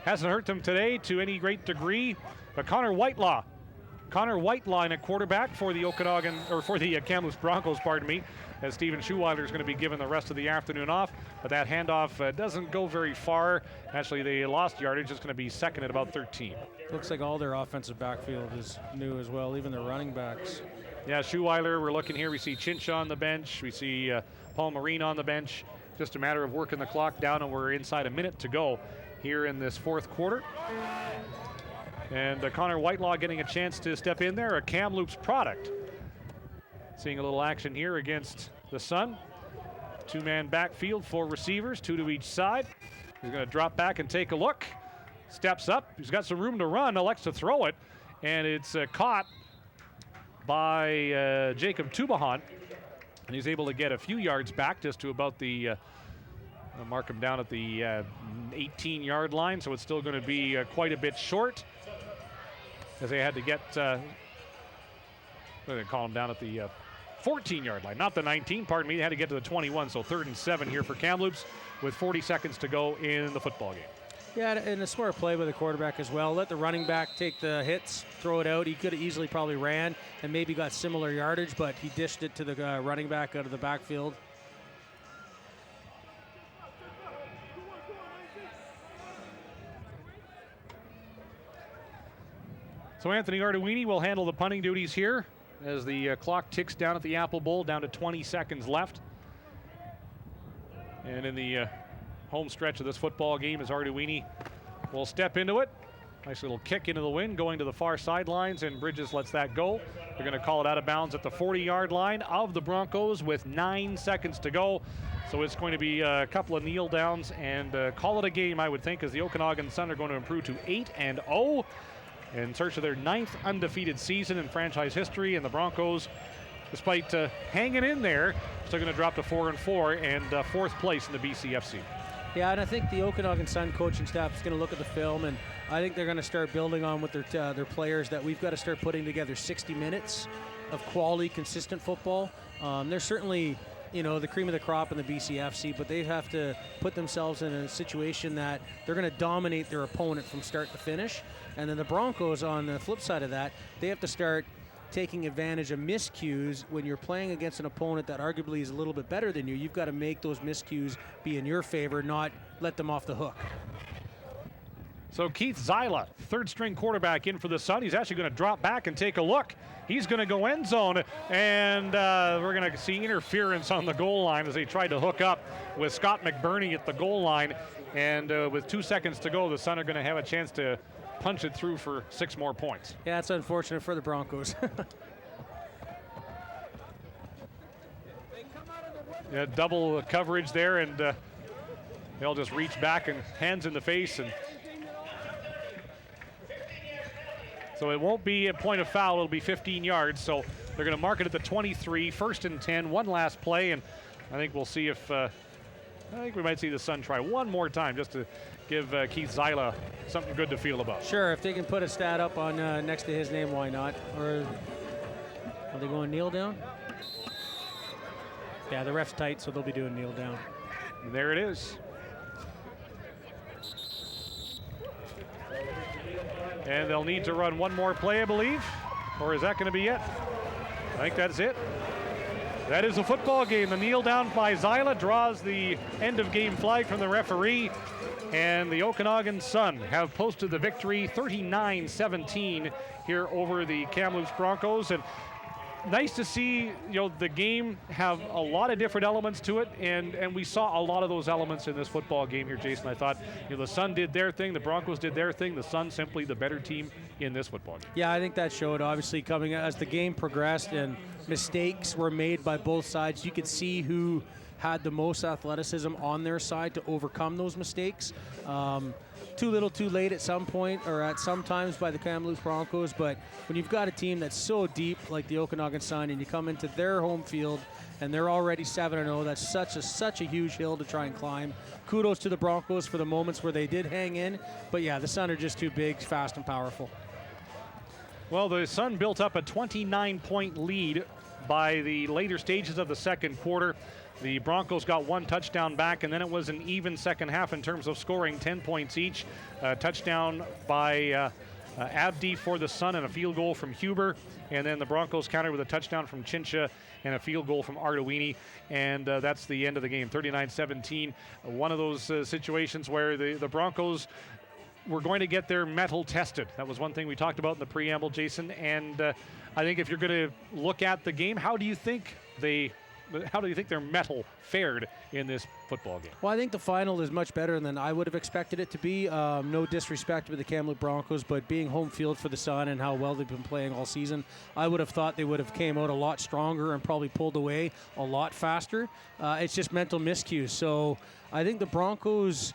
hasn't hurt them today to any great degree. But Connor Whitelaw in at quarterback for the Kamloops Broncos, as Stephen Schuweiler is going to be given the rest of the afternoon off. But that handoff doesn't go very far. Actually, they lost yardage. It's going to be second at about 13. Looks like all their offensive backfield is new as well, even their running backs. Yeah, Schuweiler, we're looking here. We see Chinch on the bench. We see Paul Marine on the bench. Just a matter of working the clock down, and we're inside a minute to go here in this fourth quarter. And Connor Whitelaw getting a chance to step in there, a Kamloops product. Seeing a little action here against the Sun. 2-man backfield, 4 receivers, 2 to each side. He's going to drop back and take a look. Steps up. He's got some room to run, elects to throw it. And it's caught by Jacob Tubahan. And he's able to get a few yards back, just to about the mark him down at the 18-yard line. So it's still going to be quite a bit short, as they had to get, they call him down at the 14-yard line, not the 19, pardon me. They had to get to the 21, so 3rd and 7 here for Kamloops with 40 seconds to go in the football game. Yeah, and a smart play by the quarterback as well. Let the running back take the hits, throw it out. He could have easily probably ran and maybe got similar yardage, but he dished it to the running back out of the backfield. So Anthony Arduini will handle the punting duties here as the clock ticks down at the Apple Bowl, down to 20 seconds left. And in the home stretch of this football game, as Arduini will step into it. Nice little kick into the wind, going to the far sidelines, and Bridges lets that go. They're going to call it out of bounds at the 40-yard line of the Broncos with 9 seconds to go. So it's going to be a couple of kneel downs and call it a game, I would think, as the Okanagan Sun are going to improve to 8-0 in search of their 9th undefeated season in franchise history. And the Broncos, despite hanging in there, still going to drop to 4-4 and 4th place in the BCFC. Yeah, and I think the Okanagan Sun coaching staff is going to look at the film, and I think they're going to start building on with their players, that we've got to start putting together 60 minutes of quality, consistent football. They're certainly, the cream of the crop in the BCFC, but they have to put themselves in a situation that they're going to dominate their opponent from start to finish. And then the Broncos, on the flip side of that, they have to start taking advantage of miscues when you're playing against an opponent that arguably is a little bit better than you. You've got to make those miscues be in your favor, not let them off the hook. So Keith Zyla, third-string quarterback in for the Sun. He's actually going to drop back and take a look. He's going to go end zone, and we're going to see interference on the goal line as they tried to hook up with Scott McBurney at the goal line. And with 2 seconds to go, the Sun are going to have a chance to punch it through for 6 more points. Yeah, it's unfortunate for the Broncos. Yeah, double coverage there, and they'll just reach back and hands in the face. And so it won't be a point of foul. It'll be 15 yards. So they're going to mark it at the 23, 1st and 10, one last play. And I think we'll see if, I think we might see the Sun try one more time just to give Keith Zyla something good to feel about. Sure, if they can put a stat up on next to his name, why not? Or are they going kneel down? Yeah, the ref's tight, so they'll be doing kneel down. And there it is. And they'll need to run one more play, I believe. Or is that going to be it? I think that's it. That is a football game. The kneel down by Zyla draws the end of game flag from the referee. And the Okanagan Sun have posted the victory 39-17 here over the Kamloops Broncos. And nice to see, the game have a lot of different elements to it, and we saw a lot of those elements in this football game here, Jason. I thought, the Sun did their thing, the Broncos did their thing, the Sun simply the better team in this football game. Yeah, I think that showed, obviously, coming as the game progressed and mistakes were made by both sides. You could see who had the most athleticism on their side to overcome those mistakes. Too little too late at some point, or at some times, by the Kamloops Broncos. But when you've got a team that's so deep like the Okanagan Sun, and you come into their home field and they're already 7-0, that's such a huge hill to try and climb. Kudos to the Broncos for the moments where they did hang in. But yeah, the Sun are just too big, fast, and powerful. Well, the Sun built up a 29-point lead by the later stages of the second quarter. The Broncos got one touchdown back, and then it was an even second half in terms of scoring, 10 points each. Touchdown by Abdi for the Sun and a field goal from Huber. And then the Broncos countered with a touchdown from Chincha and a field goal from Arduini. And that's the end of the game, 39-17. One of those situations where the Broncos were going to get their mettle tested. That was one thing we talked about in the preamble, Jason. And I think if you're going to look at the game, how do you think their mettle fared in this football game? Well, I think the final is much better than I would have expected it to be. No disrespect to the Kamloops Broncos, but being home field for the Sun and how well they've been playing all season, I would have thought they would have came out a lot stronger and probably pulled away a lot faster. It's just mental miscues. So I think the Broncos,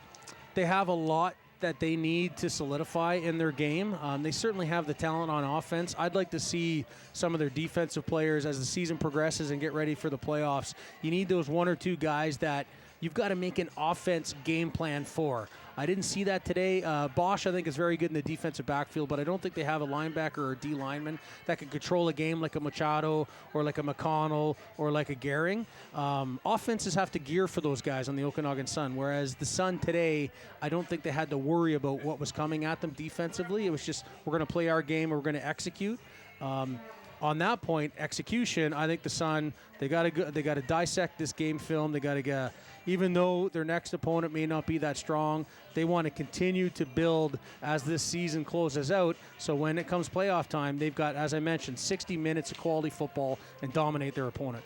they have a lot that they need to solidify in their game. They certainly have the talent on offense. I'd like to see some of their defensive players as the season progresses and get ready for the playoffs. You need those one or two guys that you've got to make an offense game plan for. I didn't see that today. Bosch, I think, is very good in the defensive backfield, but I don't think they have a linebacker or a D lineman that can control a game like a Machado or like a McConnell or like a Gehring. Offenses have to gear for those guys on the Okanagan Sun, whereas the Sun today, I don't think they had to worry about what was coming at them defensively. It was just, we're going to play our game and we're going to execute. on that point, execution, I think the Sun, they got to dissect this game film. They got to get, even though their next opponent may not be that strong, they want to continue to build as this season closes out. So when it comes playoff time, they've got, as I mentioned, 60 minutes of quality football and dominate their opponent.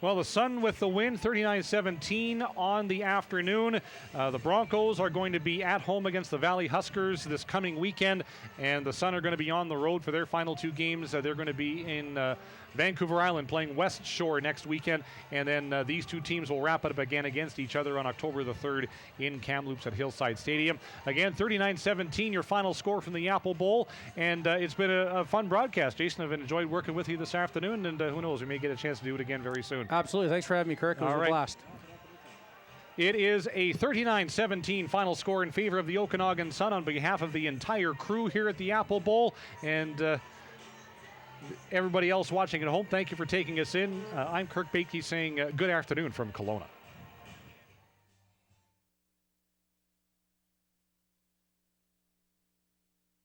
Well, the Sun with the win, 39-17 on the afternoon. The Broncos are going to be at home against the Valley Huskers this coming weekend, and the Sun are going to be on the road for their final 2 games. They're going to be in Vancouver Island playing West Shore next weekend, and then these 2 teams will wrap it up again against each other on October the 3rd in Kamloops at Hillside Stadium. Again, 39-17, your final score from the Apple Bowl, and it's been a fun broadcast. Jason, I've enjoyed working with you this afternoon, and who knows, we may get a chance to do it again very soon. Absolutely. Thanks for having me, Kirk. It was a blast. It is a 39-17 final score in favor of the Okanagan Sun on behalf of the entire crew here at the Apple Bowl, and everybody else watching at home, thank you for taking us in. I'm Kirk Baitke saying good afternoon from Kelowna.